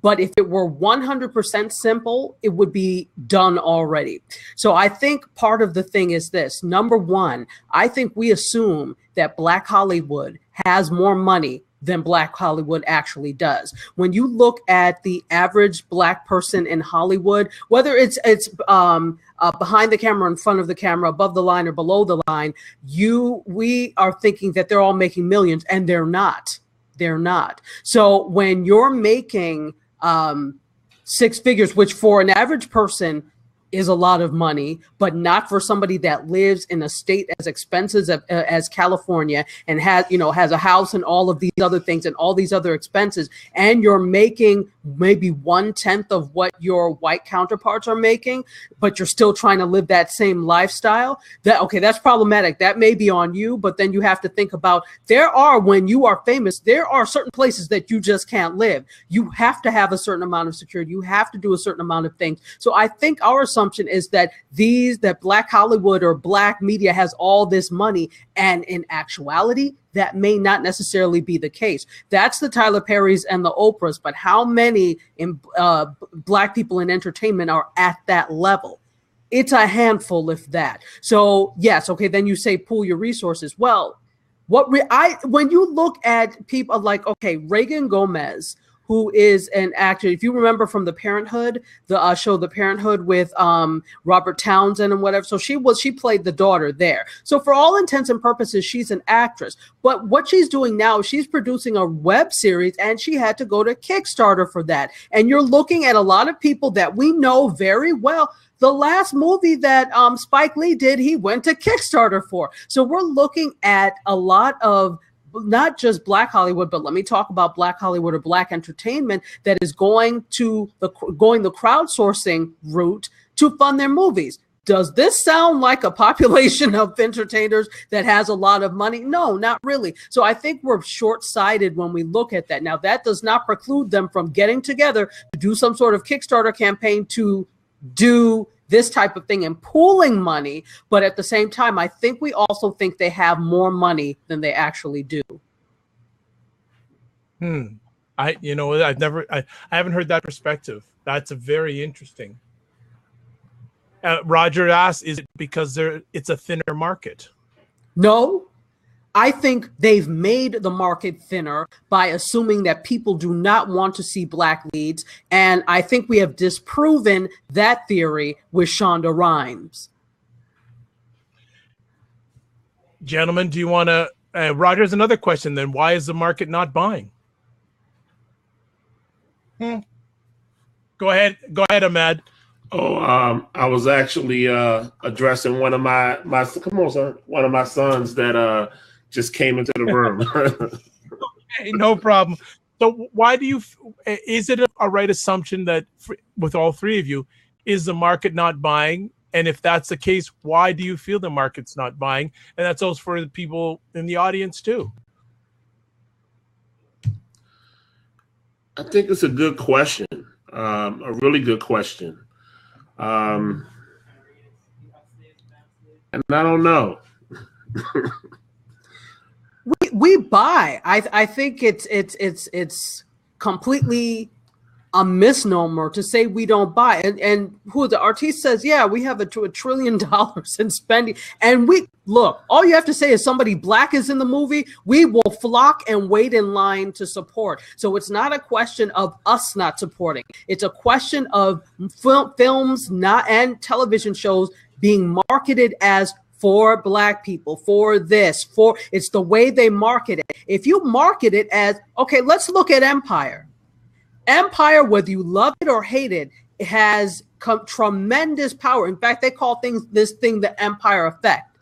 But if it were 100% simple, it would be done already. So I think part of the thing is this. Number one, I think we assume that Black Hollywood has more money than Black Hollywood actually does. When you look at the average Black person in Hollywood, whether it's behind the camera, in front of the camera, above the line or below the line, we are thinking that they're all making millions, and they're not. They're not. So when you're making six figures, which for an average person is a lot of money, but not for somebody that lives in a state as expensive as California and has a house and all of these other things and all these other expenses, and you're making maybe 1/10 of what your white counterparts are making, but you're still trying to live that same lifestyle, that's problematic. That may be on you, but then you have to think about, when you are famous, there are certain places that you just can't live. You have to have a certain amount of security. You have to do a certain amount of things. So I think our assumption is that Black Hollywood or Black media has all this money, and in actuality, that may not necessarily be the case. That's the Tyler Perrys and the Oprahs, but how many Black people in entertainment are at that level? It's a handful, if that. So yes, okay, then you say pool your resources. Well, when you look at people like, okay, Reagan Gomez, who is an actor. If you remember from The Parenthood, the show The Parenthood with Robert Townsend and whatever. So she played the daughter there. So for all intents and purposes, she's an actress. But what she's doing now, she's producing a web series, and she had to go to Kickstarter for that. And you're looking at a lot of people that we know very well. The last movie that Spike Lee did, he went to Kickstarter for. So we're looking at a lot of not just Black Hollywood, but let me talk about Black Hollywood or Black entertainment that is going the crowdsourcing route to fund their movies. Does this sound like a population of entertainers that has a lot of money? No, not really. So I think we're short-sighted when we look at that. Now, that does not preclude them from getting together to do some sort of Kickstarter campaign to do this type of thing and pooling money. But at the same time, I think we also think they have more money than they actually do. I haven't heard that perspective. That's a very interesting. Roger asked, is it because it's a thinner market? No, I think they've made the market thinner by assuming that people do not want to see Black leads. And I think we have disproven that theory with Shonda Rhimes. Gentlemen, do you want to, Roger's another question then, why is the market not buying? Go ahead, Ahmad. I was actually addressing one of my come on, son, one of my sons that just came into the room. Okay, no problem. So why do you, is it a right assumption that with all three of you, is the market not buying? And if that's the case, why do you feel the market's not buying? And that's also for the people in the audience too. I think it's a good question, a really good question. And I don't know. we buy. I think it's completely a misnomer to say we don't buy. And who the artiste says, yeah, we have $1 trillion in spending. And we look, all you have to say is somebody Black is in the movie, we will flock and wait in line to support. So it's not a question of us not supporting. It's a question of films and television shows being marketed as for Black people, for this, it's the way they market it. If you market it as, okay, let's look at Empire. Empire, whether you love it or hate it, has tremendous power. In fact, they call this thing the Empire effect.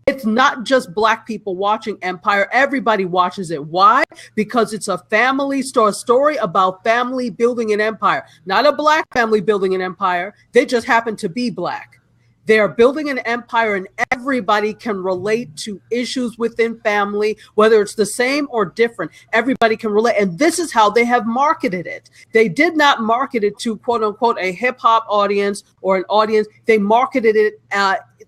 It's not just Black people watching Empire. Everybody watches it. Why? Because it's a family story about family building an empire. Not a Black family building an empire. They just happen to be Black. They are building an empire, and everybody can relate to issues within family, whether it's the same or different. Everybody can relate. And this is how they have marketed it. They did not market it to, quote unquote, a hip hop audience or an audience. They marketed it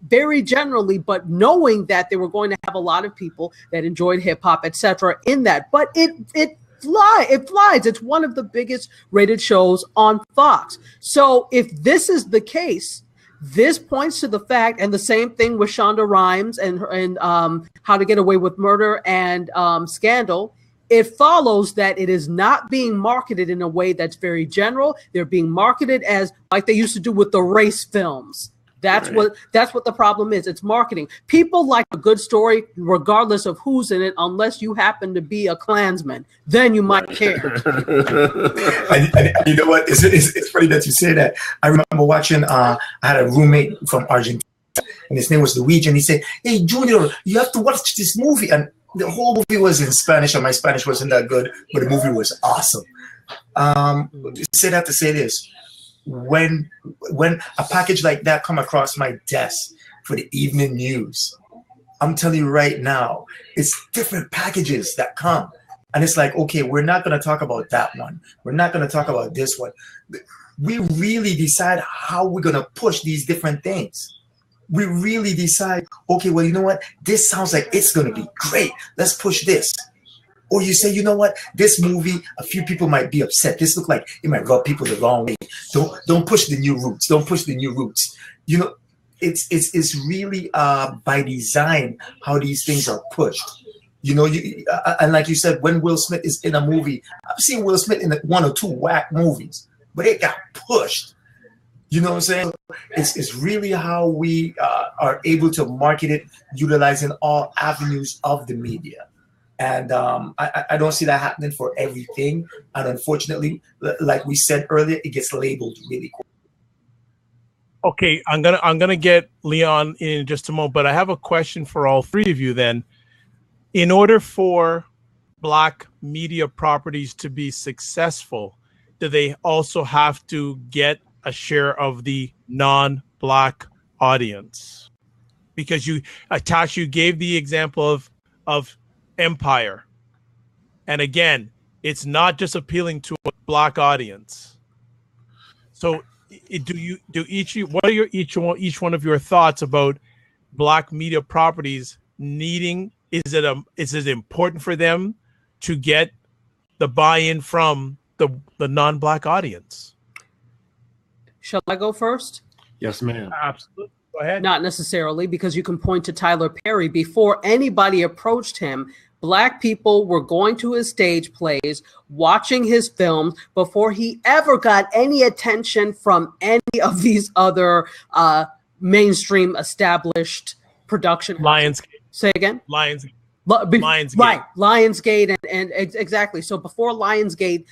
very generally, but knowing that they were going to have a lot of people that enjoyed hip hop, etc. in that. But it flies. It's one of the biggest rated shows on Fox. So if this is the case, this points to the fact, and the same thing with Shonda Rhimes and How to Get Away with Murder and Scandal. It follows that it is not being marketed in a way that's very general. They're being marketed as like they used to do with the race films. That's right. That's what the problem is. It's marketing. People like a good story, regardless of who's in it, unless you happen to be a Klansman. Then you might care. and you know what? It's funny that you say that. I remember watching. I had a roommate from Argentina, and his name was Luigi, and he said, "Hey, Junior, you have to watch this movie." And the whole movie was in Spanish, and my Spanish wasn't that good, but the movie was awesome. Say that to say this. When a package like that come across my desk for the evening news, I'm telling you right now, it's different packages that come. And it's like, okay, we're not going to talk about that one. We're not going to talk about this one. We really decide how we're going to push these different things. We really decide, okay, well, you know what? This sounds like it's going to be great. Let's push this. Or you say, you know what, this movie, a few people might be upset. This looks like it might rub people the wrong way. Don't push the new roots. Don't push the new roots. You know, it's really by design how these things are pushed. You know, and like you said, when Will Smith is in a movie, I've seen Will Smith in 1 or 2 whack movies, but it got pushed. You know what I'm saying? It's really how we are able to market it, utilizing all avenues of the media. And I don't see that happening for everything. And unfortunately, like we said earlier, it gets labeled really quick. Okay, I'm gonna get Leon in just a moment, but I have a question for all three of you then. In order for Black media properties to be successful, do they also have to get a share of the non-Black audience? Because you gave the example of Empire. And again, it's not just appealing to a Black audience. So what are each one of your thoughts about Black media properties needing, is it important for them to get the buy-in from the non-Black audience? Shall I go first? Yes, ma'am. Absolutely. Go ahead. Not necessarily, because you can point to Tyler Perry. Before anybody approached him, Black people were going to his stage plays, watching his films before he ever got any attention from any of these other mainstream established production. Lionsgate. Say again? Lionsgate. Right, Lionsgate, and exactly. So before Lionsgate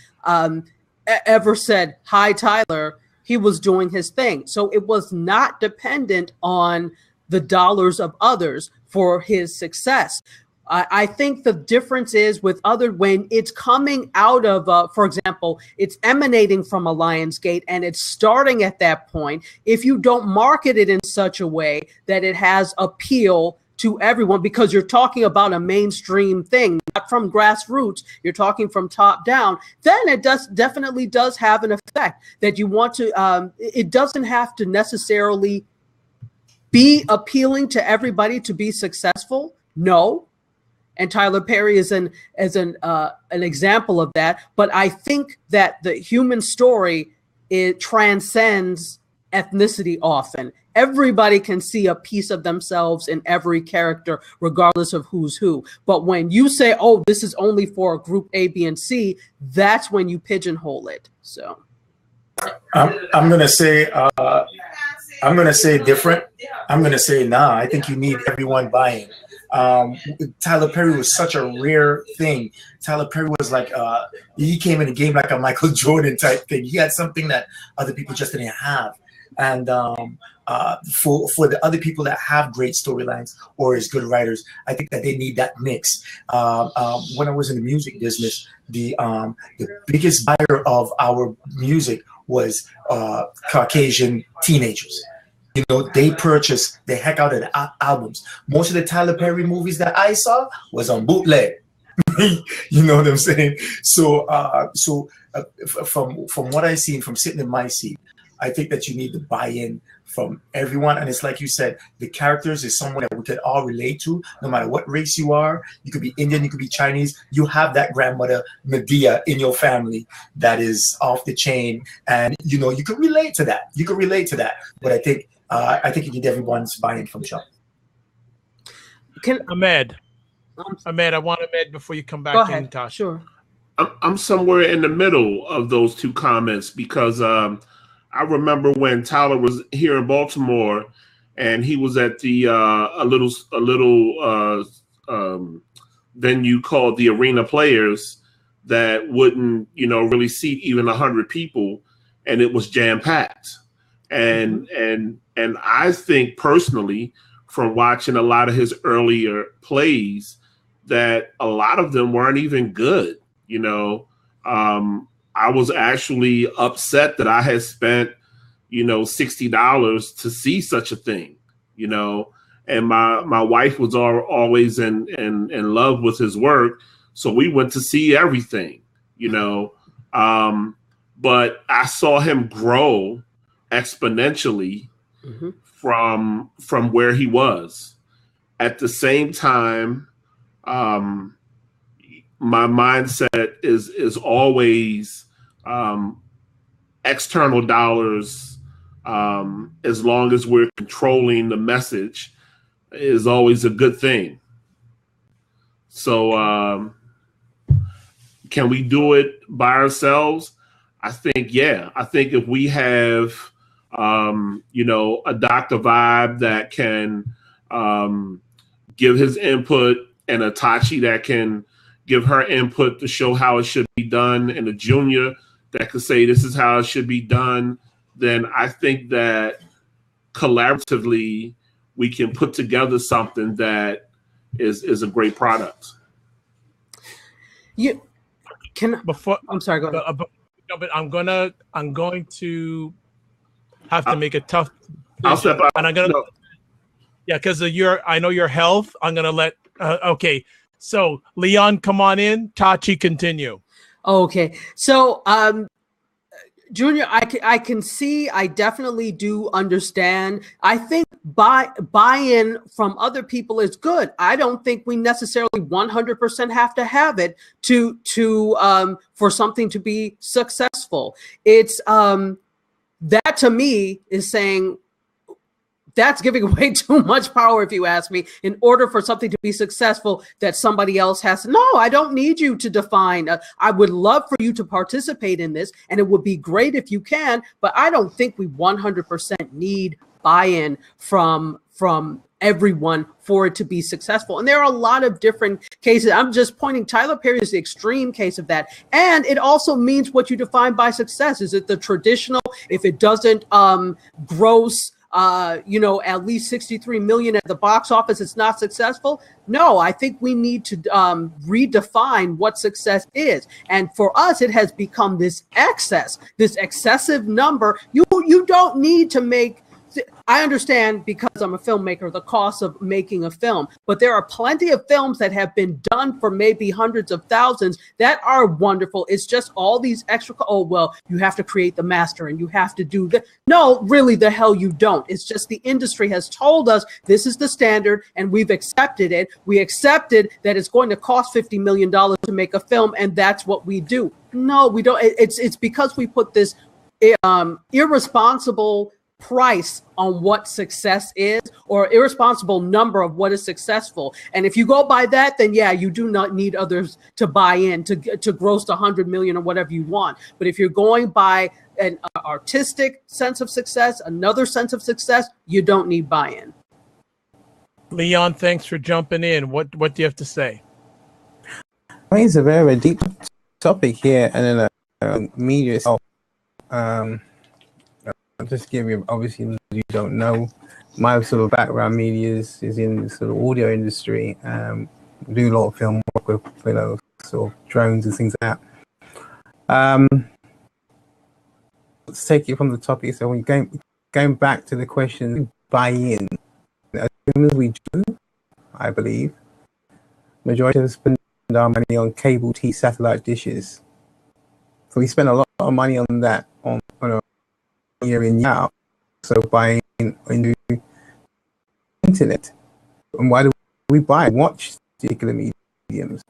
ever said, "Hi, Tyler," he was doing his thing. So it was not dependent on the dollars of others for his success. I think the difference is with when it's coming out of, for example, it's emanating from a Lionsgate and it's starting at that point. If you don't market it in such a way that it has appeal to everyone, because you're talking about a mainstream thing, not from grassroots, you're talking from top down, then it definitely does have an effect that you want to, it doesn't have to necessarily be appealing to everybody to be successful. No. And Tyler Perry is an example of that. But I think that the human story, it transcends ethnicity often. Everybody can see a piece of themselves in every character, regardless of who's who. But when you say, "Oh, this is only for group A, B, and C," that's when you pigeonhole it. So I'm gonna say different. I'm gonna say I think you need everyone buying. Tyler Perry was such a rare thing. Tyler Perry was like, he came in the game like a Michael Jordan type thing. He had something that other people just didn't have. And for the other people that have great storylines or is good writers, I think that they need that mix. When I was in the music business, the biggest buyer of our music was Caucasian teenagers. You know, they purchased the heck out of the albums. Most of the Tyler Perry movies that I saw was on bootleg. You know what I'm saying? So, from what I seen, from sitting in my seat, I think that you need to buy in from everyone. And it's like you said, the characters is someone that we could all relate to, no matter what race you are. You could be Indian, you could be Chinese. You have that grandmother Medea in your family that is off the chain, and you know you could relate to that. You could relate to that. But I think you need everyone's buy-in from the show. Ahmed, I want Ahmed before you come back. Go ahead. In, Tasha. Sure. I'm somewhere in the middle of those two comments because I remember when Tyler was here in Baltimore and he was at the a little venue called the Arena Players that wouldn't really seat even 100 people, and it was jam packed. And I think personally, from watching a lot of his earlier plays, that a lot of them weren't even good. I was actually upset that I had spent, $60 to see such a thing, and my wife was always in love with his work. So we went to see everything, but I saw him grow exponentially from where he was. At the same time, my mindset is always external dollars, as long as we're controlling the message, is always a good thing. So can we do it by ourselves? I think, yeah. I think if we have, a Dr. Vibe that can give his input, and a Tachi that can give her input to show how it should be done, and a Junior that could say this is how it should be done, then I think that collaboratively we can put together something that is a great product. You can Before I'm sorry, go ahead. No, but I'm going to have to make a tough decision. I'll step out. And I'm gonna because of I know your health. I'm gonna let okay. So Leon, come on in. Tachi, continue. Okay, so Junior, I can see, I definitely do understand. I think buy-in from other people is good. I don't think we necessarily 100% have to have it to for something to be successful. It's that to me is saying that's giving away too much power, if you ask me, in order for something to be successful that somebody else has to. No, I don't need you to define. I would love for you to participate in this, and it would be great if you can, but I don't think we 100% need buy-in from everyone for it to be successful. And there are a lot of different cases. I'm just pointing, Tyler Perry is the extreme case of that. And it also means what you define by success. Is it the traditional, if it doesn't gross at least 63 million at the box office, it's not successful? No, I think we need to redefine what success is. And for us, it has become this excessive number. You don't need to make, I understand, because I'm a filmmaker, the cost of making a film, but there are plenty of films that have been done for maybe hundreds of thousands that are wonderful. It's just all these extra, you have to create the master and you have to do that. No, really, the hell you don't. It's just the industry has told us this is the standard and we've accepted it. We accepted that it's going to cost $50 million to make a film, and that's what we do. No, we don't. It's because we put this irresponsible price on what success is, or irresponsible number of what is successful. And if you go by that, then yeah, you do not need others to buy in to gross 100 million or whatever you want. But if you're going by an artistic sense of success, another sense of success, you don't need buy-in. Leon, thanks for jumping in. What do you have to say? I think it's a very deep topic here, and then media itself. I'll just give you, obviously, you don't know, my sort of background media is in the sort of audio industry. Do a lot of film work with, sort of drones and things like that. Let's take it from the topic. So when going back to the question, buy in, as soon as we do, I believe, majority of us spend our money on cable TV satellite dishes. So we spend a lot of money on that, on a year in, year out. So buying into internet. And why do we buy and watch particular mediums?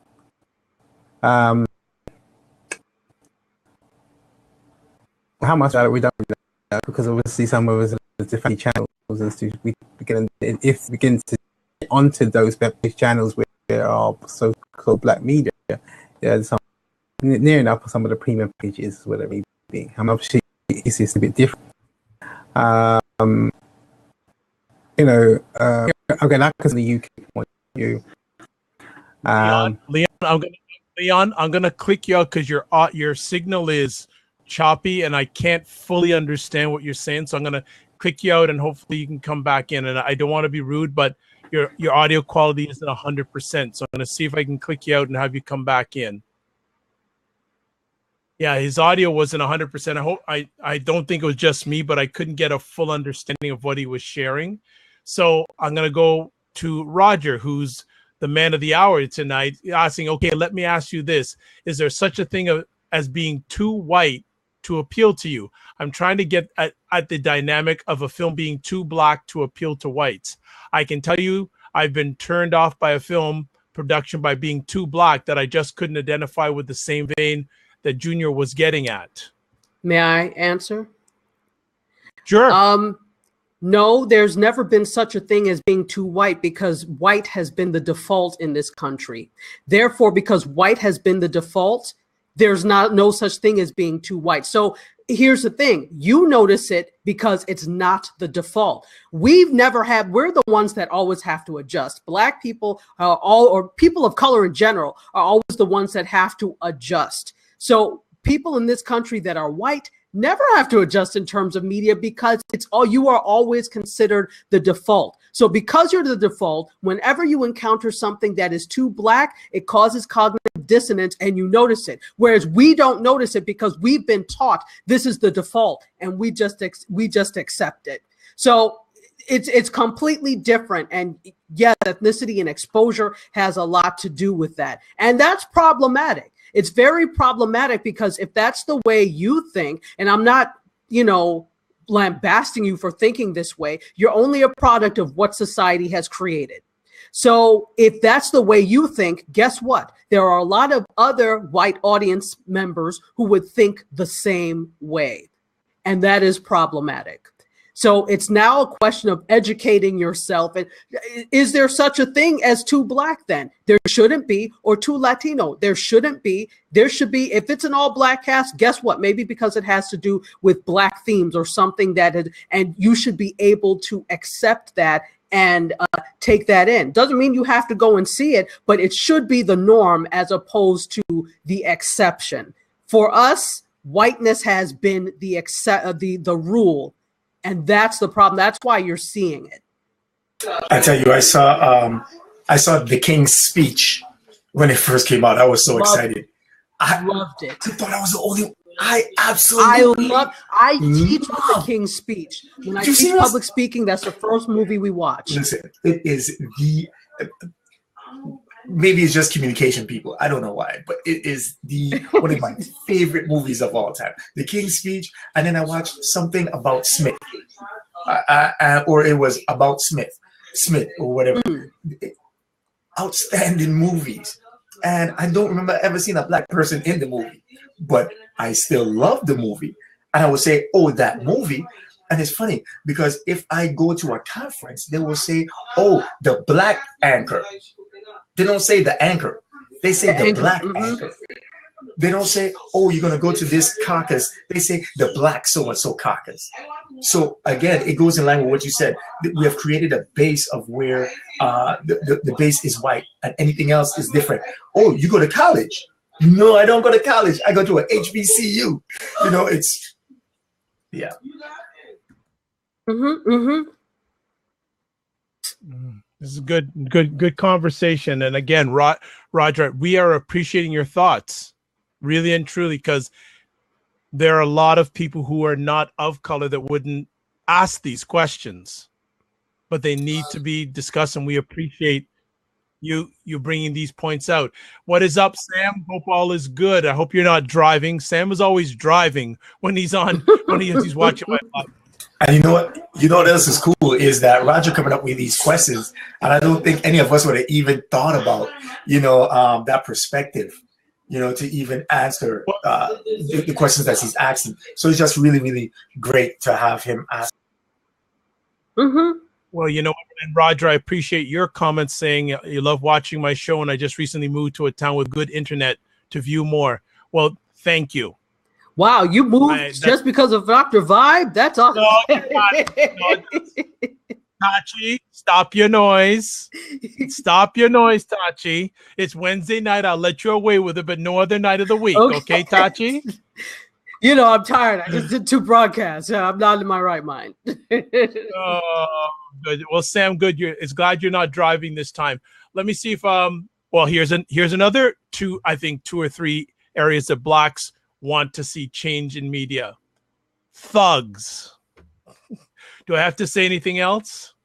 How much of it we don't know, because obviously some of us are different channels, and we begin to get onto those channels where there are so-called black media. There's some near enough some of the premium pages, whatever it may be. How much is this a bit different? Okay, that because of the UK point of view. Leon, I'm gonna click you out because your signal is choppy and I can't fully understand what you're saying. So I'm gonna click you out and hopefully you can come back in. And I don't want to be rude, but your audio quality isn't 100%. So I'm gonna see if I can click you out and have you come back in. Yeah, his audio wasn't 100%. I don't think it was just me, but I couldn't get a full understanding of what he was sharing. So I'm going to go to Roger, who's the man of the hour tonight, asking, okay, let me ask you this. Is there such a thing as being too white to appeal to you? I'm trying to get at the dynamic of a film being too black to appeal to whites. I can tell you I've been turned off by a film production by being too black that I just couldn't identify with the same vein that Junior was getting at. May I answer? Sure. No, there's never been such a thing as being too white, because white has been the default in this country. Therefore, because white has been the default, there's no such thing as being too white. So here's the thing, you notice it because it's not the default. We're the ones that always have to adjust. Black people or people of color in general are always the ones that have to adjust. So people in this country that are white never have to adjust in terms of media, because you are always considered the default. So because you're the default, whenever you encounter something that is too Black, it causes cognitive dissonance and you notice it. Whereas we don't notice it because we've been taught this is the default and we just accept it. So it's completely different. And yes, ethnicity and exposure has a lot to do with that. And that's problematic. It's very problematic, because if that's the way you think, and I'm not, lambasting you for thinking this way, you're only a product of what society has created. So if that's the way you think, guess what? There are a lot of other white audience members who would think the same way. And that is problematic. So it's now a question of educating yourself. And is there such a thing as too Black then? There shouldn't be. Or too Latino? There shouldn't be. There should be. If it's an all Black cast, guess what? Maybe because it has to do with Black themes or something and you should be able to accept that and take that in. Doesn't mean you have to go and see it, but it should be the norm as opposed to the exception. For us, whiteness has been the rule. And that's the problem. That's why you're seeing it. I tell you, I saw The King's Speech when it first came out. I was so excited. I loved it. I thought I was the only. I absolutely. I teach with The King's Speech. When I teach public speaking, that's the first movie we watch. Listen, it is maybe it's just communication people. I don't know why, but it is one of my favorite movies of all time. The King's Speech, and then I watched something about Smith, or it was about Smith or whatever. Outstanding movies, and I don't remember ever seeing a Black person in the movie, but I still love the movie, and I would say, "Oh, that movie." And it's funny because if I go to a conference, they will say, "Oh, the Black anchor." They don't say the anchor. They say the Black anchor. They don't say, "Oh, you're going to go to this caucus." They say the Black so-and-so caucus. So again, it goes in line with what you said. We have created a base of where the base is white and anything else is different. Oh, you go to college? No, I don't go to college. I go to an HBCU. It's, yeah. This is a good conversation. And again, Roger, we are appreciating your thoughts, really and truly, because there are a lot of people who are not of color that wouldn't ask these questions, but they need to be discussed. And we appreciate you bringing these points out. What is up, Sam? Hope all is good. I hope you're not driving. Sam is always driving when he's watching my podcast. And you know what? You know what else is cool is that Roger coming up with these questions, and I don't think any of us would have even thought about, that perspective, to even answer the questions that he's asking. So it's just really, really great to have him ask. Well, and Roger, I appreciate your comments saying you love watching my show, and I just recently moved to a town with good internet to view more. Well, thank you. Wow, you moved just because of Dr. Vibe? That's awesome. No, Tachi, stop your noise. Stop your noise, Tachi. It's Wednesday night. I'll let you away with it, but no other night of the week. Okay, Tachi? I'm tired. I just did 2 broadcasts. I'm not in my right mind. Oh, good. Well, Sam, good. It's glad you're not driving this time. Let me see if here's another 2 or 3 areas that Blacks want to see change in media. Thugs. Do I have to say anything else?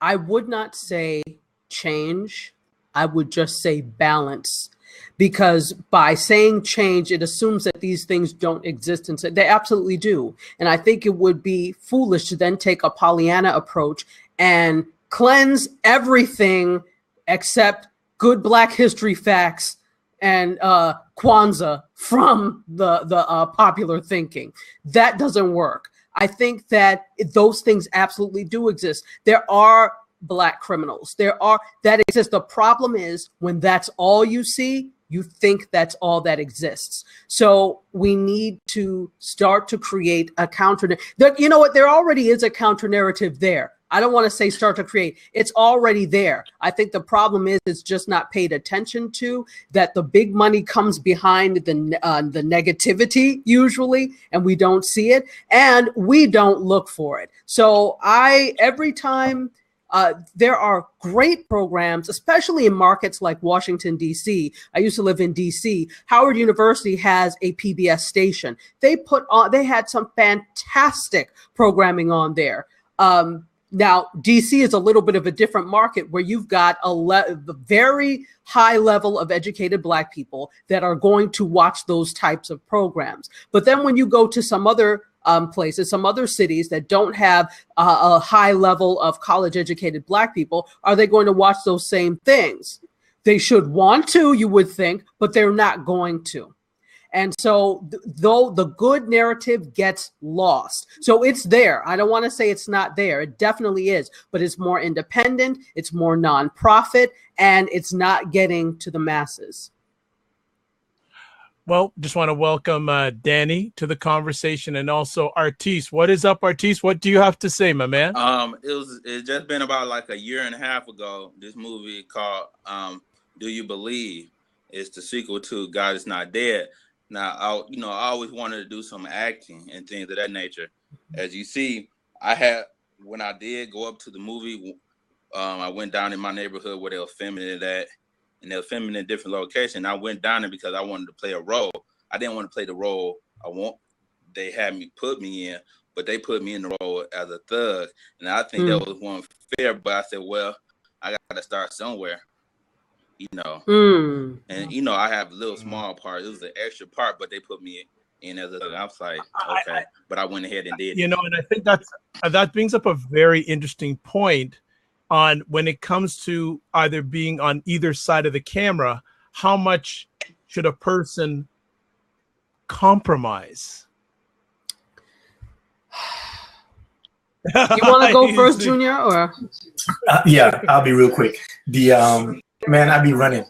I would not say change. I would just say balance, because by saying change, it assumes that these things don't exist, and they absolutely do. And I think it would be foolish to then take a Pollyanna approach and cleanse everything except good Black history facts and Kwanzaa from the popular thinking. That doesn't work. I think that those things absolutely do exist. There are Black criminals. That exist. The problem is when that's all you see, you think that's all that exists. So we need to start to create a counter. You know what? There already is a counter narrative there. I don't want to say start to create. It's already there. I think the problem is it's just not paid attention to, that the big money comes behind the negativity usually, and we don't see it, and we don't look for it. So every time there are great programs, especially in markets like Washington, D.C. I used to live in D.C. Howard University has a PBS station. They had some fantastic programming on there. Now, DC is a little bit of a different market where you've got the very high level of educated Black people that are going to watch those types of programs. But then when you go to some other places, some other cities that don't have a high level of college educated Black people, are they going to watch those same things? They should want to, you would think, but they're not going to. And so though the good narrative gets lost. So it's there. I don't want to say it's not there. It definitely is, but it's more independent, it's more nonprofit, and it's not getting to the masses. Well, just want to welcome Danny to the conversation, and also Artis. What is up, Artis? What do you have to say, my man? It's just been about like a year and a half ago. This movie called Do You Believe? It's the sequel to God Is Not Dead. Now, I always wanted to do some acting and things of that nature. As you see, when I did go up to the movie, I went down in my neighborhood where they were filming it at, and they were filming in a different location. I went down there because I wanted to play a role. I didn't want to play the role they had me put me in, but they put me in the role as a thug. And I think that was unfair, but I said, well, I got to start somewhere. And I have a little small part. It was an extra part, but they put me in as a. I was like, okay, but I went ahead and did it. And I think that brings up a very interesting point on when it comes to either being on either side of the camera. How much should a person compromise? You want to go first, Junior, or? Yeah, I'll be real quick. Man, I be running.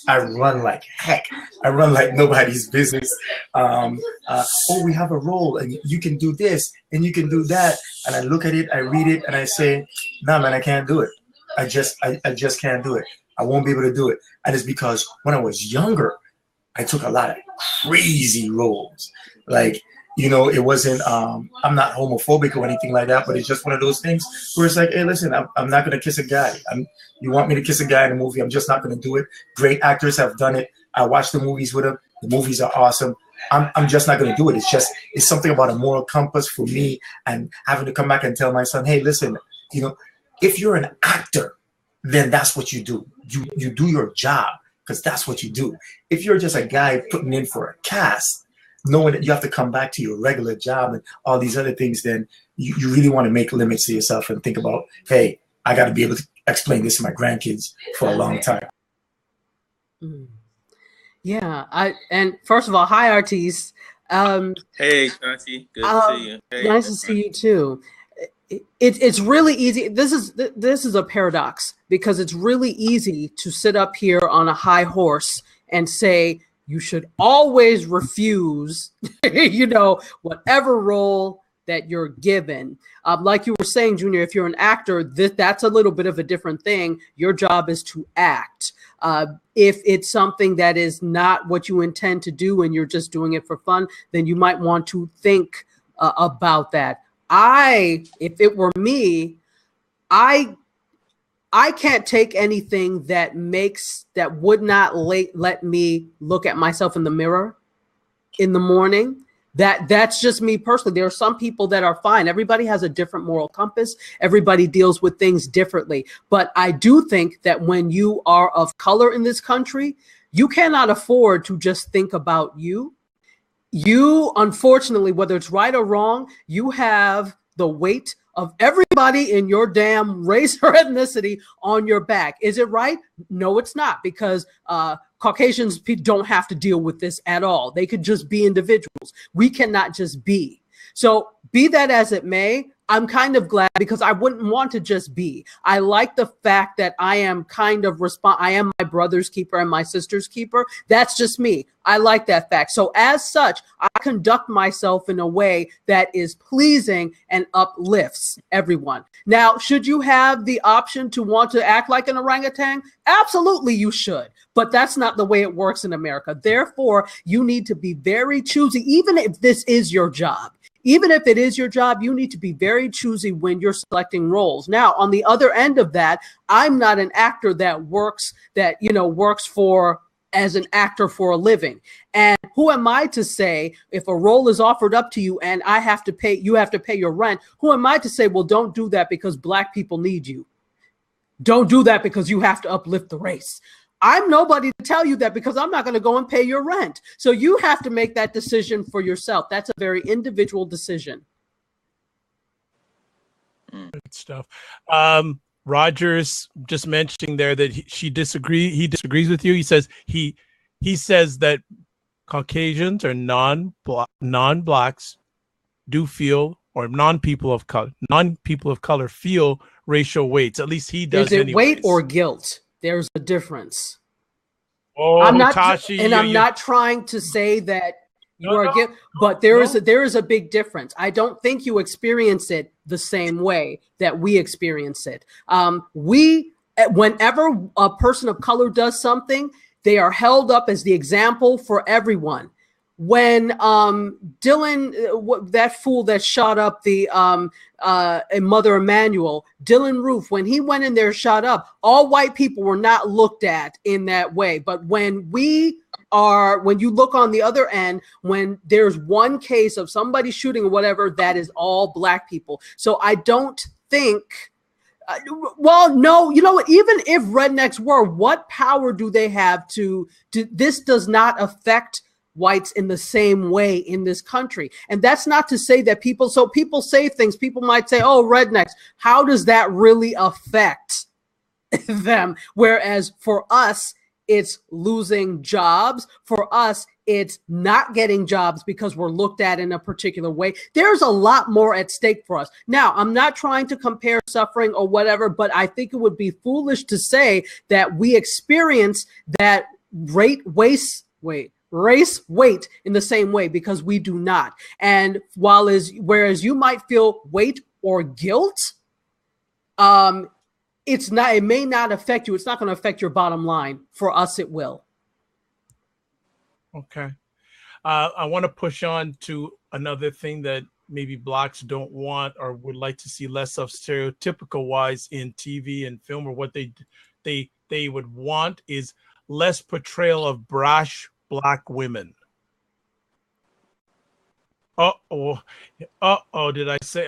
I run like heck. I run like nobody's business. We have a role, and you can do this, and you can do that. And I look at it, I read it, and I say, "Nah, man, I can't do it. I just can't do it. I won't be able to do it." And it's because when I was younger, I took a lot of crazy roles. Like, it wasn't. I'm not homophobic or anything like that, but it's just one of those things where it's like, hey, listen, I'm not gonna kiss a guy. You want me to kiss a guy in a movie? I'm just not gonna do it. Great actors have done it. I watch the movies with them. The movies are awesome. I'm just not gonna do it. It's something about a moral compass for me, and having to come back and tell my son, hey, listen, if you're an actor, then that's what you do. You do your job because that's what you do. If you're just a guy putting in for a cast, knowing that you have to come back to your regular job and all these other things, then you really want to make limits to yourself and think about, hey, I got to be able to explain this to my grandkids for a long time. Yeah, and first of all, hi, Artis. Hey, Shanti, good to see you. Hey, nice to see you too. It's really easy. This is a paradox, because it's really easy to sit up here on a high horse and say you should always refuse, whatever role that you're given. Like you were saying, Junior, if you're an actor, that's a little bit of a different thing. Your job is to act. If it's something that is not what you intend to do and you're just doing it for fun, then you might want to think about that. If it were me, I can't take anything that would not let me look at myself in the mirror in the morning. That's just me personally. There are some people that are fine. Everybody has a different moral compass. Everybody deals with things differently. But I do think that when you are of color in this country, you cannot afford to just think about you. You, unfortunately, whether it's right or wrong, you have the weight of everybody in your damn race or ethnicity on your back. Is it right? No, it's not, because Caucasians don't have to deal with this at all. They could just be individuals. We cannot just be. So be that as it may, I'm kind of glad, because I wouldn't want to just be. I like the fact that I am kind of I am my brother's keeper and my sister's keeper. That's just me. I like that fact. So as such, I conduct myself in a way that is pleasing and uplifts everyone. Now, should you have the option to want to act like an orangutan? Absolutely, you should. But that's not the way it works in America. Therefore, you need to be very choosy, even if this is your job. Even if it is your job, you need to be very choosy when you're selecting roles. Now, on the other end of that, I'm not an actor that works for as an actor for a living. And who am I to say, if a role is offered up to you and you have to pay your rent, who am I to say, well, don't do that because Black people need you? Don't do that because you have to uplift the race. I'm nobody to tell you that, because I'm not going to go and pay your rent. So you have to make that decision for yourself. That's a very individual decision. Good stuff. Roger's just mentioning there that he disagrees with you. He says that Caucasians or non-blacks do feel, or non-people of color feel racial weights. At least he does. Is it anyways. weight or guilt? There's a difference. Oh, I'm not, Tashi, I'm not trying to say that but there is a big difference. I don't think you experience it the same way that we experience it. Whenever a person of color does something, they are held up as the example for everyone. When Dylan, that fool that shot up the Mother Emanuel, Dylan Roof, when he went in there, shot up, all white people were not looked at in that way. But when you look on the other end, when there's one case of somebody shooting or whatever, that is all Black people. So I don't think, no, you know what? Even if rednecks were, what power do they have to this does not affect whites in the same way in this country. And that's not to say that people say things, people might say, oh, rednecks, how does that really affect them? Whereas for us, it's losing jobs. For us, it's not getting jobs because we're looked at in a particular way. There's a lot more at stake for us. Now, I'm not trying to compare suffering or whatever, but I think it would be foolish to say that we experience that race weight in the same way, because we do not. And whereas you might feel weight or guilt, it may not affect you. It's not going to affect your bottom line. For us, it will. Okay. I want to push on to another thing that maybe Blacks don't want or would like to see less of stereotypical wise in TV and film, or what they would want is less portrayal of brash Black women. Did I say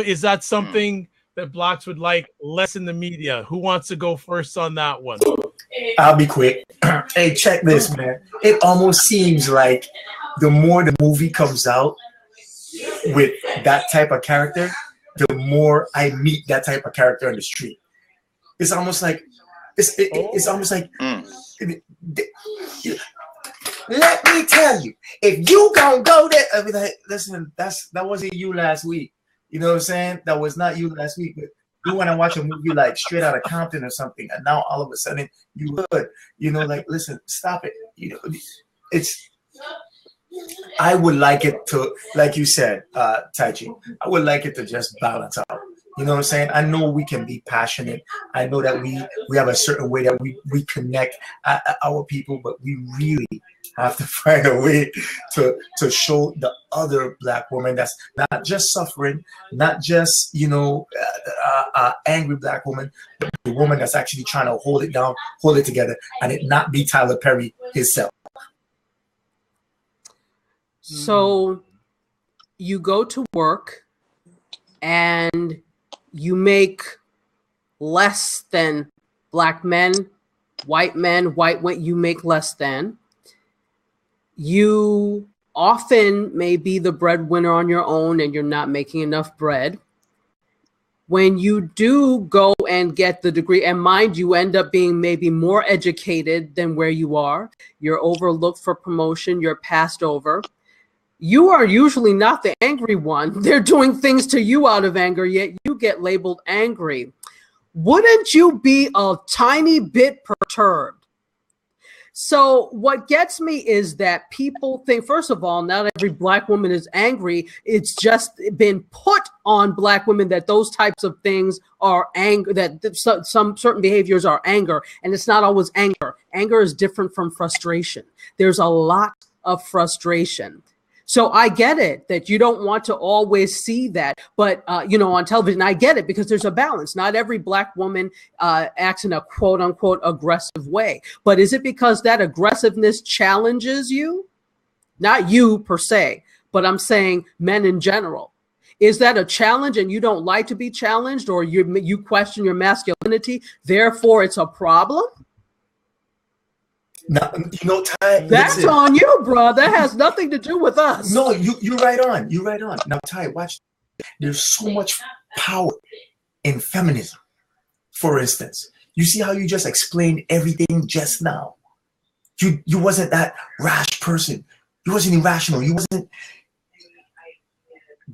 is that something that Blacks would like less in the media? Who wants to go first on that one? I'll be quick. Hey, check this, man. It almost seems like the more the movie comes out with that type of character, the more I meet that type of character on the street. It's almost like it's almost like let me tell you, if you gonna go there, I mean, like, listen, that wasn't you last week. You know what I'm saying? That was not you last week. But you want to watch a movie like Straight Outta Compton or something, and now all of a sudden you would, like, listen, stop it. I would like it to, like you said, Taichi, I would like it to just balance out. You know what I'm saying? I know we can be passionate. I know that we have a certain way that we connect our people, but we really have to find a way to show the other Black woman that's not just suffering, not just, angry Black woman, but the woman that's actually trying to hold it down, hold it together, and it not be Tyler Perry himself. So you go to work and you make less than Black men, white women, you make less than. You often may be the breadwinner on your own and you're not making enough bread. When you do go and get the degree, and mind you end up being maybe more educated than where you are, you're overlooked for promotion, you're passed over. You are usually not the angry one. They're doing things to you out of anger, yet you get labeled angry. Wouldn't you be a tiny bit perturbed? So what gets me is that people think, first of all, not every Black woman is angry. It's just been put on Black women that those types of things are anger, that some certain behaviors are anger, and it's not always anger. Anger is different from frustration. There's a lot of frustration. So I get it that you don't want to always see that, but on television, I get it because there's a balance. Not every Black woman acts in a quote unquote aggressive way, but is it because that aggressiveness challenges you? Not you per se, but I'm saying men in general. Is that a challenge and you don't like to be challenged, or you question your masculinity, therefore it's a problem? Now, Ty, that's listen. On you, bro. That has nothing to do with us. No, you're right on. You're right on. Now, Ty, watch. There's so much power in feminism. For instance, you see how you just explained everything just now. You wasn't that rash person. You wasn't irrational. You wasn't.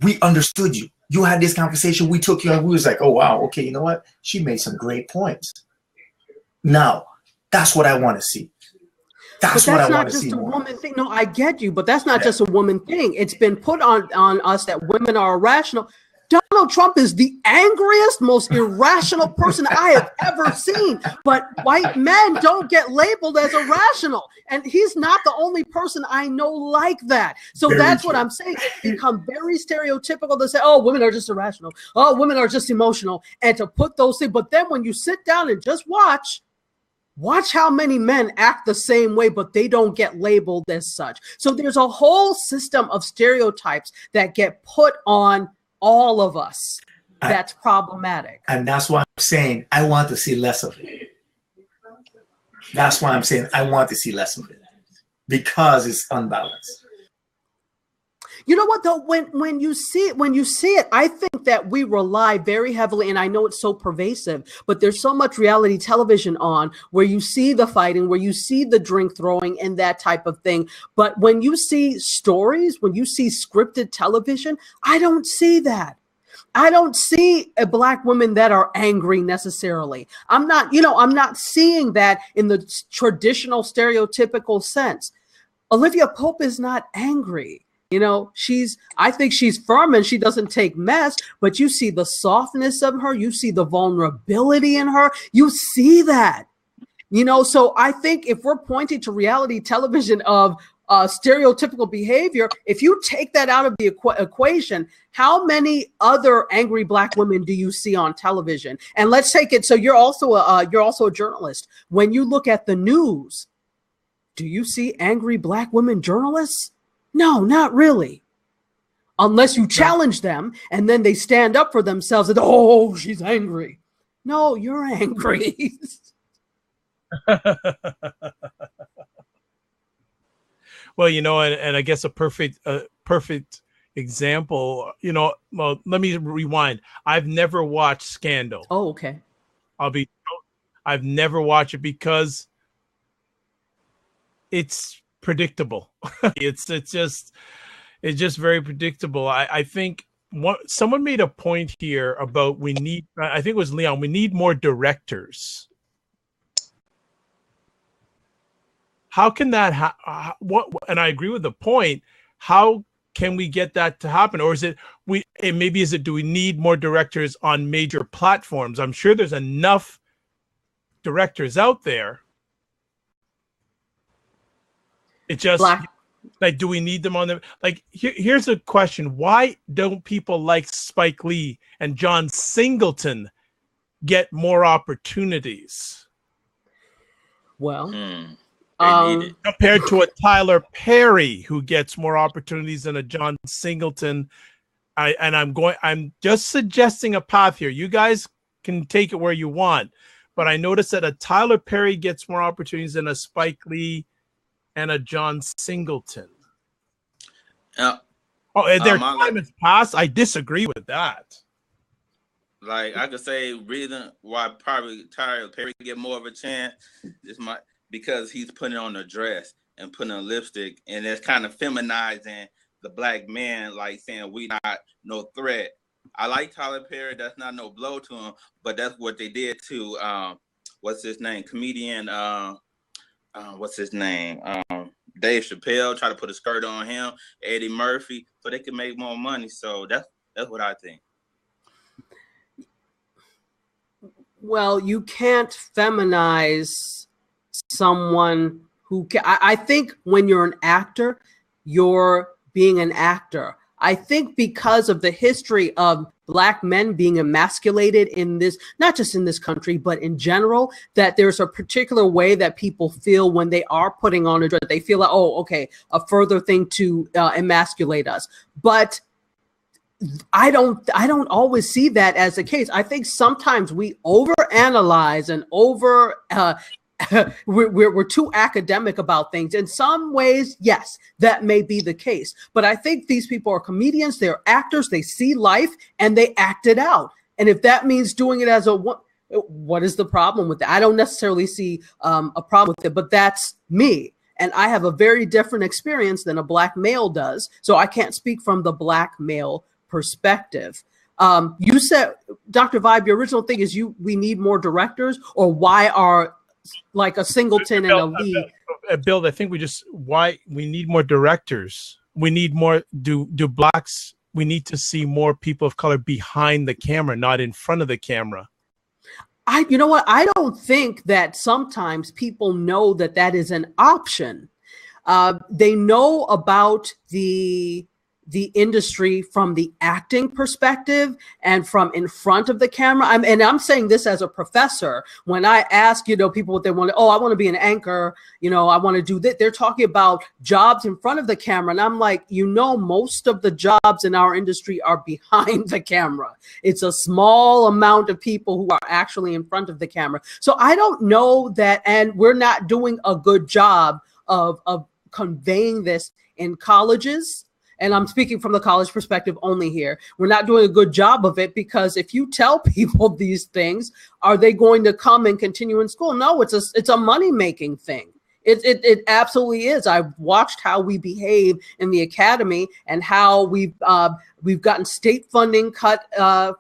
We understood you. You had this conversation. We took you, and we was like, oh wow, okay, you know what? She made some great points. Now, that's what I want to see. That's what I want to see. But that's not just a woman thing. No, I get you, but that's not just a woman thing. It's been put on us that women are irrational. Donald Trump is the angriest, most irrational person I have ever seen. But white men don't get labeled as irrational. And he's not the only person I know like that. So that's what I'm saying. It's become very stereotypical to say, oh, women are just irrational. Oh, women are just emotional. And to put those things. But then when you sit down and just watch how many men act the same way, but they don't get labeled as such. So there's a whole system of stereotypes that get put on all of us. That's problematic. And that's why I'm saying I want to see less of it. That's why I'm saying I want to see less of it, because it's unbalanced. You know what though, when you see it, I think that we rely very heavily, and I know it's so pervasive, but there's so much reality television on where you see the fighting, where you see the drink throwing and that type of thing. But when you see stories, when you see scripted television, I don't see that. I don't see a Black women that are angry necessarily. I'm not seeing that in the traditional stereotypical sense. Olivia Pope is not angry. I think she's firm and she doesn't take mess, but you see the softness of her. You see the vulnerability in her. You see that, so I think if we're pointing to reality television of stereotypical behavior, if you take that out of the equation, how many other angry Black women do you see on television? And let's take it. So you're also a journalist. When you look at the news, do you see angry Black women journalists? No, not really. Unless you challenge them and then they stand up for themselves and, oh, she's angry. No, you're angry. Well, and I guess a perfect example, well, let me rewind. I've never watched Scandal. Oh, okay. I've never watched it because it's predictable. it's just very predictable. I think someone made a point here about I think it was Leon, we need more directors. How can that and I agree with the point. How can we get that to happen? Or is it do we need more directors on major platforms? I'm sure there's enough directors out there. It just do we need them on them? Here's a question. Why don't people like Spike Lee and John Singleton get more opportunities? Well, compared to a Tyler Perry who gets more opportunities than a John Singleton. I'm just suggesting a path here. You guys can take it where you want, but I noticed that a Tyler Perry gets more opportunities than a Spike Lee and a John Singleton. Oh, their time has passed. I disagree with that. Like I could say, reason why probably Tyler Perry get more of a chance because he's putting on a dress and putting on lipstick, and it's kind of feminizing the black man, like saying we not no threat. I like Tyler Perry. That's not no blow to him, but that's what they did to what's his name, comedian. What's his name? Dave Chappelle tried to put a skirt on him, Eddie Murphy, so they could make more money. So that's what I think. Well, you can't feminize someone who I think when you're an actor, you're being an actor. I think because of the history of Black men being emasculated in this, not just in this country, but in general, that there's a particular way that people feel when they are putting on a dress. They feel like, oh, okay, a further thing to emasculate us. But I don't always see that as the case. I think sometimes we overanalyze and we're too academic about things. In some ways, yes, that may be the case. But I think these people are comedians, they're actors, they see life and they act it out. And if that means doing it as what is the problem with that? I don't necessarily see a problem with it, but that's me. And I have a very different experience than a Black male does. So I can't speak from the Black male perspective. You said, Dr. Vibe, your original thing is we need more directors, or why are like a Singleton and a Lee? Bill, I think why we need more directors. We need more, do Blacks, we need to see more people of color behind the camera, not in front of the camera. You know what? I don't think that sometimes people know that is an option. They know about the industry from the acting perspective and from in front of the camera. I'm saying this as a professor. When I ask, people what they want to, I want to be an anchor, I want to do that. They're talking about jobs in front of the camera. And I'm like, most of the jobs in our industry are behind the camera. It's a small amount of people who are actually in front of the camera. So I don't know that, and we're not doing a good job of conveying this in colleges. And I'm speaking from the college perspective only here. We're not doing a good job of it, because if you tell people these things, are they going to come and continue in school? No, it's a money-making thing. It absolutely is. I've watched how we behave in the academy and how we've gotten state funding cut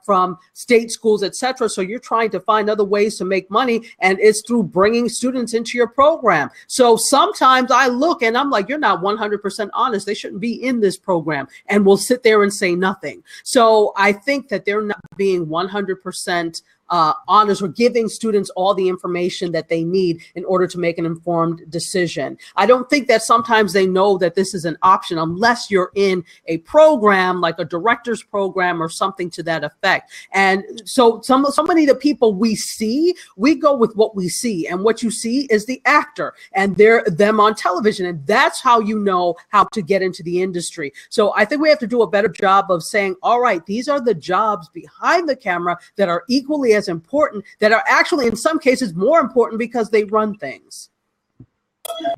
from state schools, etc. So you're trying to find other ways to make money, and it's through bringing students into your program. So sometimes I look and I'm like, you're not 100% honest. They shouldn't be in this program, and we'll sit there and say nothing. So I think that they're not being 100% honest or giving students all the information that they need in order to make an informed decision. I don't think that sometimes they know that this is an option unless you're in a program like a director's program or something to that effect. And so so many of the people we see, we go with what we see, and what you see is the actor and them on television, and that's how you know how to get into the industry. So I think we have to do a better job of saying, all right, these are the jobs behind the camera that are equally as important, that are actually in some cases more important because they run things.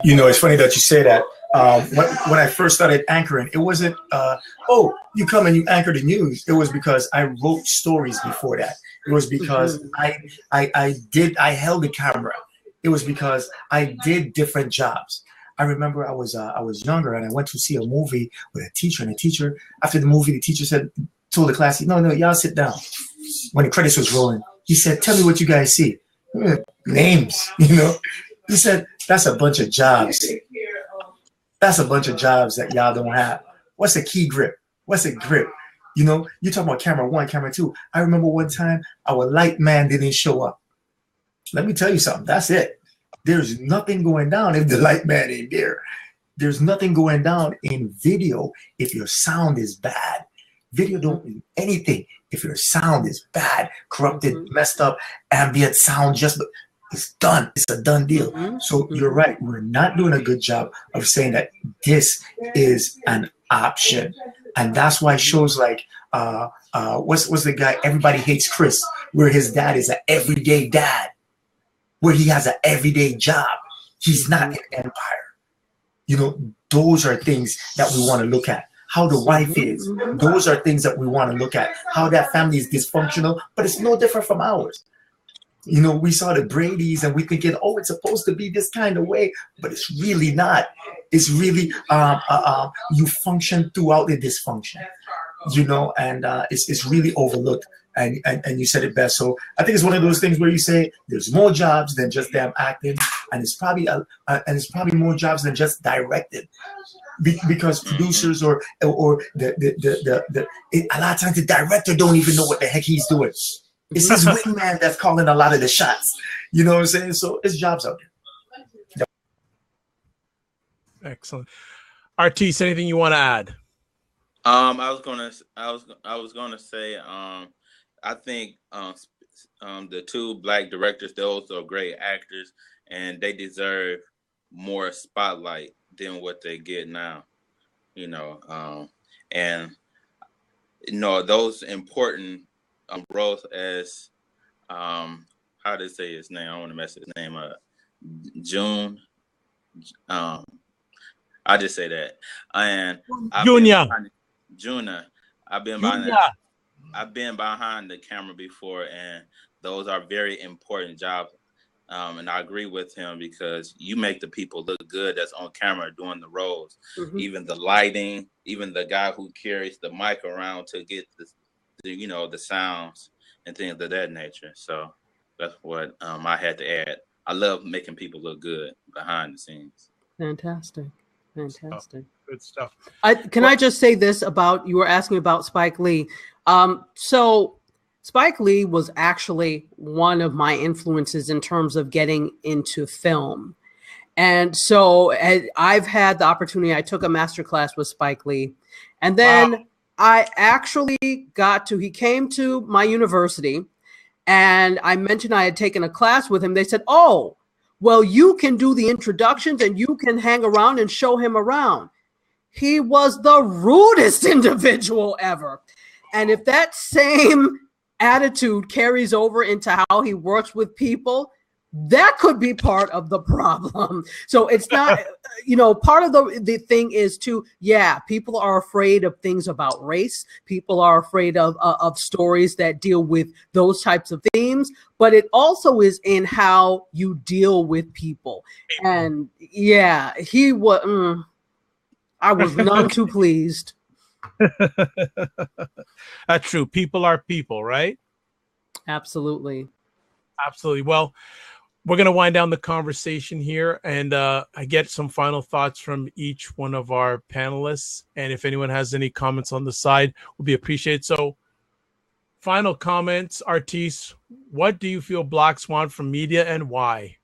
It's funny that you say that. When I first started anchoring, it wasn't, you come and you anchor the news. It was because I wrote stories before that. It was because I held the camera. It was because I did different jobs. I remember I was younger and I went to see a movie with a teacher, and the teacher, after the movie, the teacher told the class, no, y'all sit down. When the credits was rolling, he said, tell me what you guys see. Names, He said, that's a bunch of jobs. That's a bunch of jobs that y'all don't have. What's a key grip? What's a grip? You talking about camera 1, camera 2. I remember one time our light man didn't show up. Let me tell you something. That's it. There's nothing going down if the light man ain't there. There's nothing going down in video if your sound is bad. Video don't mean anything if your sound is bad, corrupted, messed up, ambient sound, it's done. It's a done deal. So you're right. We're not doing a good job of saying that this is an option. And that's why shows like, what's the guy, Everybody Hates Chris, where his dad is an everyday dad, where he has an everyday job. He's not an empire. Those are things that we want to look at. how the wife is. Those are things that we want to look at. How that family is dysfunctional, but it's no different from ours. You know, we saw the Brady's and we thinking, oh, it's supposed to be this kind of way, but it's really not. It's really you function throughout the dysfunction, you know, and it's really overlooked. And you said it best. So I think it's one of those things where you say there's more jobs than just damn acting, and it's probably more jobs than just directed, because producers or a lot of times the director don't even know what the heck he's doing. It's his wingman that's calling a lot of the shots. You know what I'm saying? So it's jobs out there. Excellent. Artis, anything you want to add? I was gonna say, I think the two black directors, those are great actors, and they deserve more spotlight than what they get now. You know, and you know those important roles as how to say his name. I don't want to mess his name up. June. I just say that. And Junior. I've been behind the camera before, and those are very important jobs. And I agree with him, because you make the people look good that's on camera doing the roles. Even the lighting, even the guy who carries the mic around to get the sounds and things of that nature. So that's what I had to add. I love making people look good behind the scenes. Fantastic. Oh, good stuff. Can I just say this about, you were asking about Spike Lee. So Spike Lee was actually one of my influences in terms of getting into film. And so I've had the opportunity, I took a master class with Spike Lee, and then I actually he came to my university, and I mentioned I had taken a class with him. They said, oh, well, you can do the introductions and you can hang around and show him around. He was the rudest individual ever. And if that same attitude carries over into how he works with people, that could be part of the problem. So it's not, part of the thing is to, people are afraid of things about race. People are afraid of stories that deal with those types of themes, but it also is in how you deal with people. And he was, I was none too pleased. That's true. People are people, right? Absolutely. Absolutely. Well, we're going to wind down the conversation here, and I get some final thoughts from each one of our panelists. And if anyone has any comments on the side, will be appreciated. So final comments, Artis, what do you feel Blacks want from media and why?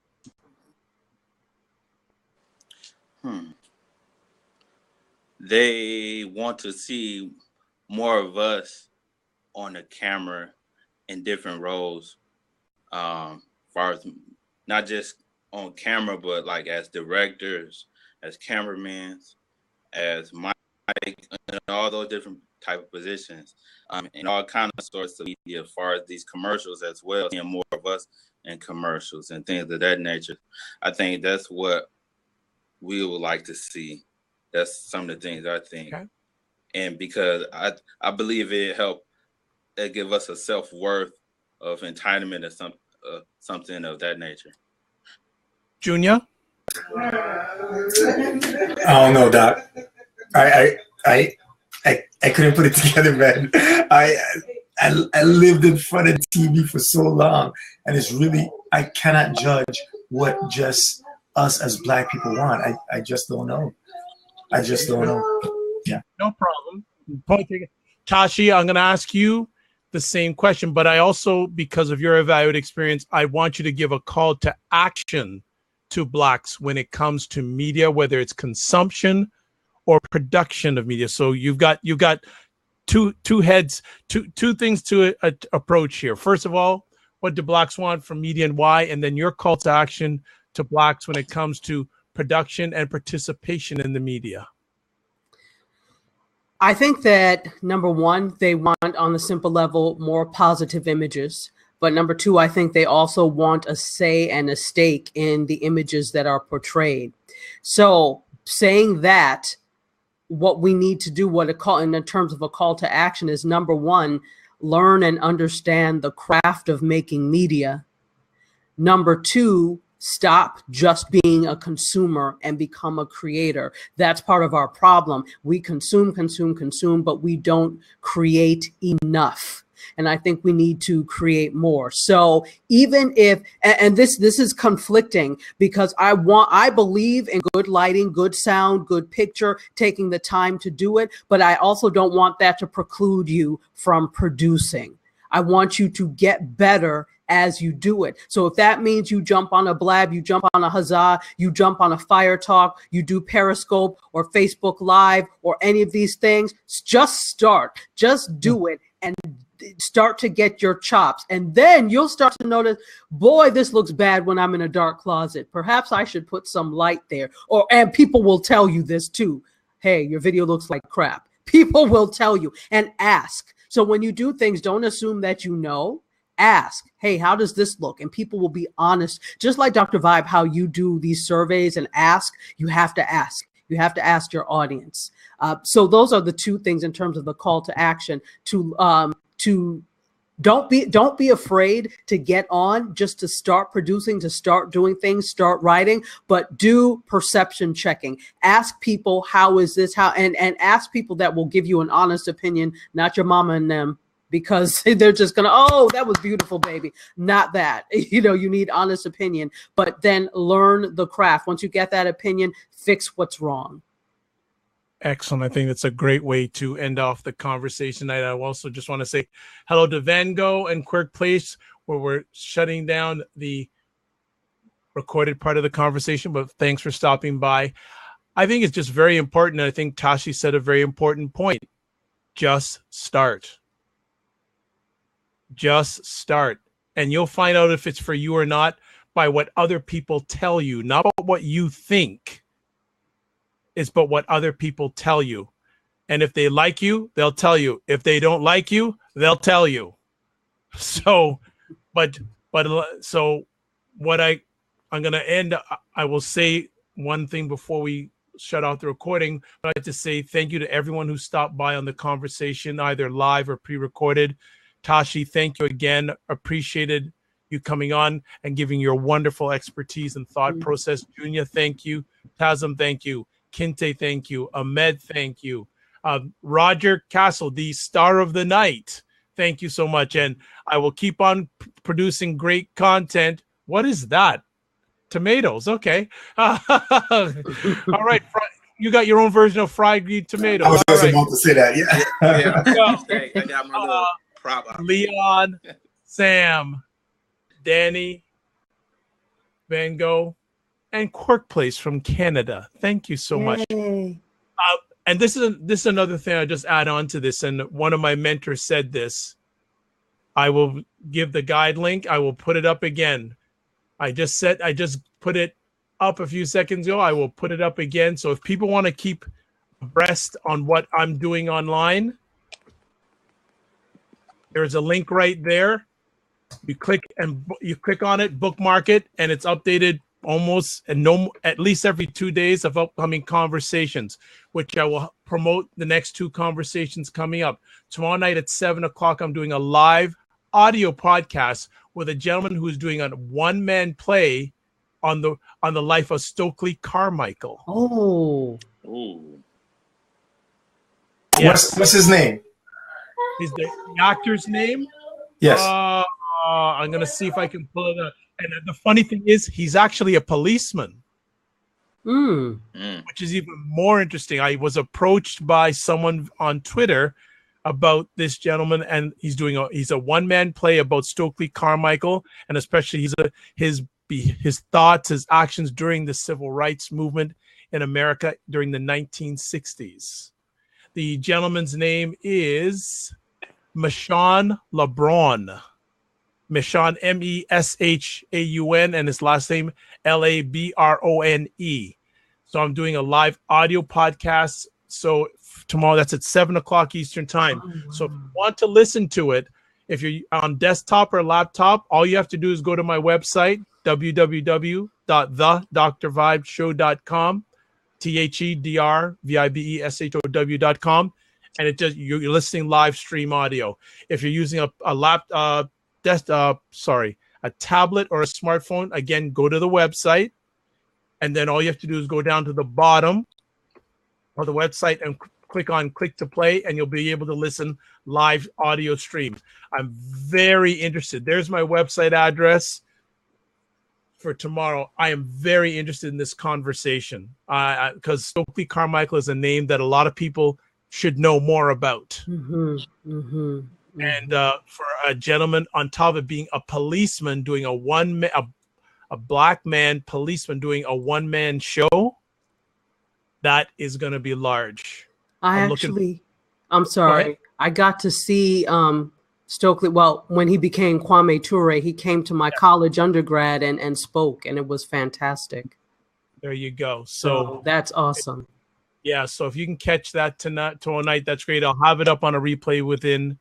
They want to see more of us on the camera in different roles, far as not just on camera, but like as directors, as cameramen, as mic, and all those different type of positions, and all kind of sorts of media, as far as these commercials as well, seeing more of us in commercials and things of that nature. I think that's what we would like to see. That's some of the things I think. Okay. And because I believe it give us a self-worth of entitlement or something of that nature. Junior? I don't know, Doc. I couldn't put it together, man. I lived in front of TV for so long, and it's really, I cannot judge what just us as Black people want. I just don't know. I just don't know. Yeah. No problem. Tashi, I'm going to ask you the same question, but I also, because of your evaluated experience, I want you to give a call to action to Blacks when it comes to media, whether it's consumption or production of media. So you've got two things to approach here. First of all, what do Blacks want from media and why? And then your call to action to Blacks when it comes to production and participation in the media. I think that number one, they want on the simple level more positive images. But number two, I think they also want a say and a stake in the images that are portrayed. So saying that, what we need to do, what it call in terms of a call to action, is number one, learn and understand the craft of making media. Number two, stop just being a consumer and become a creator. That's part of our problem. We consume, but we don't create enough. And I think we need to create more. So even if, and this is conflicting, because I believe in good lighting, good sound, good picture, taking the time to do it. But I also don't want that to preclude you from producing. I want you to get better as you do it. So if that means you jump on a Blab, you jump on a Huzzah, you jump on a Fire Talk, you do Periscope or Facebook Live or any of these things, just start, just do it and start to get your chops. And then you'll start to notice, boy, this looks bad when I'm in a dark closet. Perhaps I should put some light there. And people will tell you this too. Hey, your video looks like crap. People will tell you, and ask. So when you do things, don't assume that you know. Ask, hey, how does this look? And people will be honest. Just like Dr. Vibe, how you do these surveys and ask, you have to ask. You have to ask your audience. So those are the two things in terms of the call to action. To don't be afraid to get on, just to start producing, to start doing things, start writing, but do perception checking. Ask people, how is this? And ask people that will give you an honest opinion, not your mama and them. Because they're just gonna, oh, that was beautiful, baby. Not that. You need honest opinion, but then learn the craft. Once you get that opinion, fix what's wrong. Excellent. I think that's a great way to end off the conversation. I also just want to say hello to Van Gogh and Quirk Place, where we're shutting down the recorded part of the conversation, but thanks for stopping by. I think it's just very important. And I think Tashi said a very important point. Just start. Just start, and you'll find out if it's for you or not by what other people tell you, not what you think. It's but what other people tell you. And if they like you, they'll tell you. If they don't like you, they'll tell you. So, so what I'm going to end, I will say one thing before we shut off the recording. I'd like to say thank you to everyone who stopped by on the conversation, either live or pre-recorded. Tashi, thank you again. Appreciated you coming on and giving your wonderful expertise and thought process. Junia, thank you. Tazam, thank you. Kinte, thank you. Ahmed, thank you. Roger Castle, the star of the night, thank you so much. And I will keep on producing great content. What is that? Tomatoes. Okay. All right. You got your own version of fried green tomatoes. I was just right. about to say that. Yeah. I got my little prop. Leon, Sam, Danny, Van Gogh, and Quirk Place from Canada. Thank you so much. And this is another thing I just add on to this. And one of my mentors said this. I will give the guide link. I will put it up again. I just put it up a few seconds ago. I will put it up again. So if people want to keep abreast on what I'm doing online, there's a link right there. You click on it, bookmark it, and it's updated at least every 2 days of upcoming conversations, which I will promote the next two conversations coming up. Tomorrow night at 7:00, I'm doing a live audio podcast with a gentleman who's doing a one-man play on the life of Stokely Carmichael. Oh. Yes. What's his name? Is the actor's name? Yes. I'm gonna see if I can pull it up. And the funny thing is, he's actually a policeman, which is even more interesting. I was approached by someone on Twitter about this gentleman, and he's a one-man play about Stokely Carmichael, and especially his thoughts, his actions during the civil rights movement in America during the 1960s. The gentleman's name is Meshawn LeBron. Meshawn, Meshaun, and his last name Labrone. So I'm doing a live audio podcast. So tomorrow, that's at 7:00 Eastern time. Oh, wow. So if you want to listen to it, if you're on desktop or laptop, all you have to do is go to my website, www.thedrvibeshow.com. THEDRVIBESHOW.com, and it just you're listening live stream audio. If you're using a a tablet or a smartphone, again, go to the website, and then all you have to do is go down to the bottom of the website and click on click to play, and you'll be able to listen live audio stream. I'm very interested. There's my website address for tomorrow. I am very interested in this conversation because Stokely Carmichael is a name that a lot of people should know more about. Mm-hmm, mm-hmm, mm-hmm. And for a gentleman, on top of being a policeman doing a black man policeman doing a one-man show, that is going to be large. I'm sorry. I got to see Stokely. Well, when he became Kwame Ture, he came to my college undergrad and spoke, and it was fantastic. There you go. So that's awesome. Yeah. So if you can catch that tomorrow night, that's great. I'll have it up on a replay within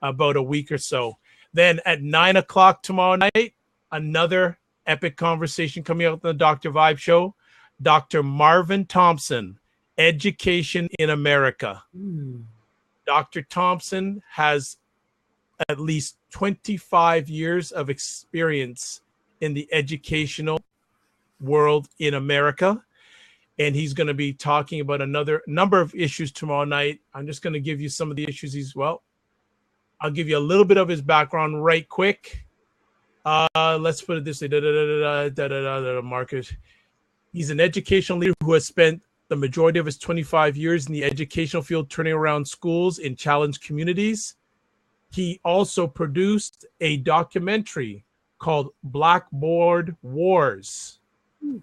about a week or so. Then at 9 o'clock tomorrow night, another epic conversation coming out on the Dr. Vibe Show. Dr. Marvin Thompson, Education in America. Dr. Thompson has at least 25 years of experience in the educational world in America. And he's going to be talking about another number of issues tomorrow night. I'm just going to give you some of the issues I'll give you a little bit of his background right quick. Let's put it this way. Marcus. He's an educational leader who has spent the majority of his 25 years in the educational field, turning around schools in challenged communities. He also produced a documentary called Blackboard Wars,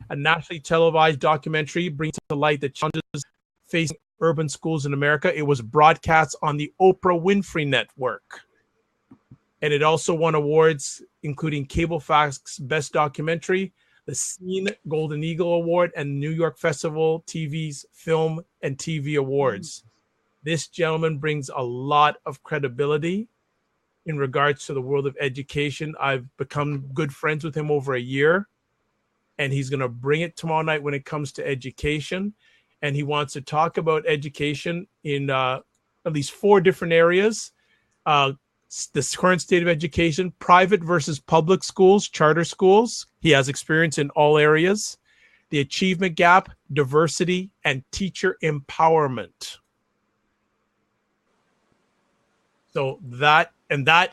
a nationally televised documentary bringing to light the challenges facing urban schools in America. It was broadcast on the Oprah Winfrey Network. And it also won awards, including Cable Fact's Best Documentary, the Scene Golden Eagle Award, and New York Festival TV's Film and TV Awards. This gentleman brings a lot of credibility in regards to the world of education. I've become good friends with him over a year, and he's going to bring it tomorrow night when it comes to education. And he wants to talk about education in at least 4 different areas. The current state of education, private versus public schools, charter schools. He has experience in all areas. The achievement gap, diversity, and teacher empowerment. So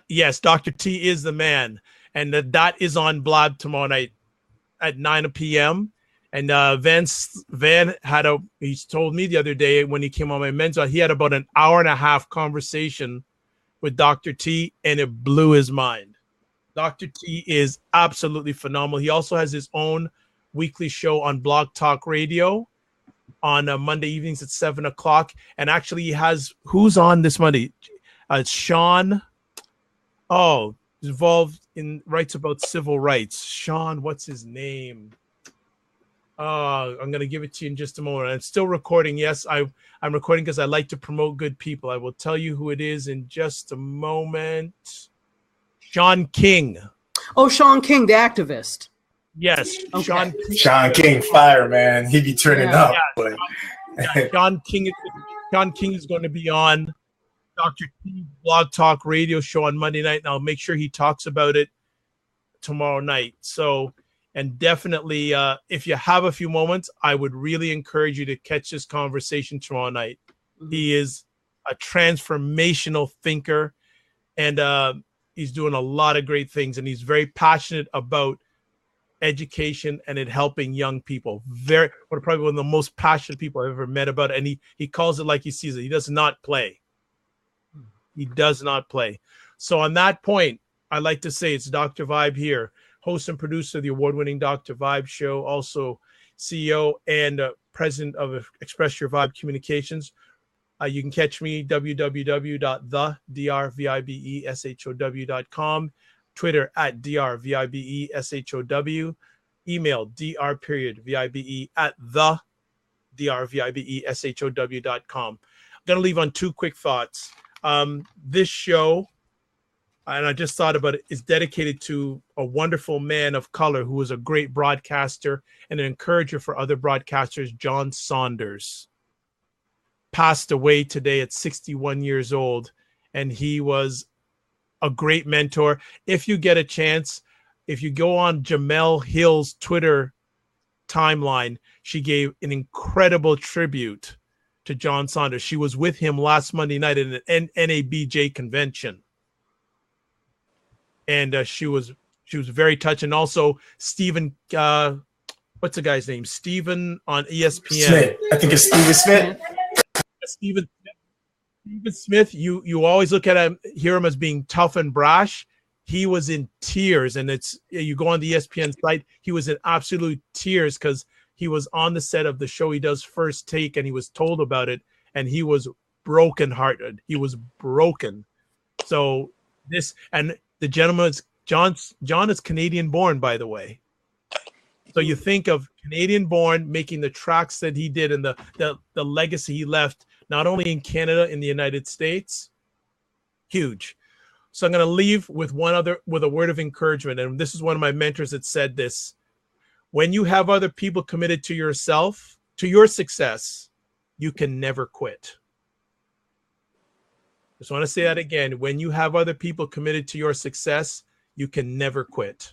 yes, Dr. T is the man. And that is on Blab tomorrow night at 9 p.m. And Van he told me the other day when he came on my men's, he had about an hour and a half conversation with Dr. T, and it blew his mind. Dr. T is absolutely phenomenal. He also has his own weekly show on Blog Talk Radio on Monday evenings at 7 o'clock. And actually he has, who's on this Monday? Sean. Oh, involved in writes about civil rights. Sean, what's his name? I'm going to give it to you in just a moment. I'm still recording. Yes, I'm recording because I like to promote good people. I will tell you who it is in just a moment. Sean King. Oh, Sean King, the activist. Yes, okay. Sean King, fire, man. He be turning up. But... Sean King is going to be on Dr. T's Blog Talk Radio show on Monday night, and I'll make sure he talks about it tomorrow night. So, and definitely, if you have a few moments, I would really encourage you to catch this conversation tomorrow night. Mm-hmm. He is a transformational thinker, and he's doing a lot of great things, and he's very passionate about education and it helping young people. Probably one of the most passionate people I've ever met about it, and he calls it like he sees it. He does not play. He does not play. So on that point, I like to say it's Dr. Vibe here, host and producer of the award-winning Dr. Vibe show, also CEO and president of Express Your Vibe Communications. You can catch me www.thedrvibeshow.com, Twitter at drvibeshow, email dr@thedrvibeshow.com. I'm going to leave on 2 quick thoughts. This show, and I just thought about it, is dedicated to a wonderful man of color who was a great broadcaster and an encourager for other broadcasters, John Saunders. Passed away today at 61 years old, and he was a great mentor. If you get a chance, if you go on Jamel Hill's Twitter timeline, she gave an incredible tribute to John Saunders. She was with him last Monday night at an NABJ convention, and she was very touching. Also, Stephen, what's the guy's name? Stephen on ESPN. Smith. I think it's Stephen Smith. Stephen Smith. You always look at him, hear him as being tough and brash. He was in tears, and you go on the ESPN site. He was in absolute tears because he was on the set of the show he does, First Take, and he was told about it, and he was brokenhearted. He was broken. So and the gentleman is John is Canadian born, by the way. So you think of Canadian born making the tracks that he did and the legacy he left, not only in Canada, in the United States, huge. So I'm going to leave with with a word of encouragement. And this is one of my mentors that said this: when you have other people committed to yourself, to your success, you can never quit. Just want to say that again. When you have other people committed to your success, you can never quit.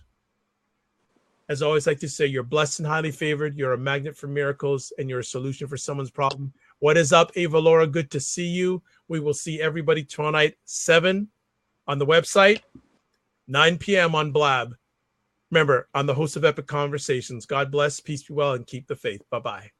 As I always like to say, you're blessed and highly favored. You're a magnet for miracles, and you're a solution for someone's problem. What is up, Ava Laura? Good to see you. We will see everybody tomorrow night, 7 on the website, 9 p.m. on Blab. Remember, I'm the host of Epic Conversations. God bless, peace be well, and keep the faith. Bye-bye.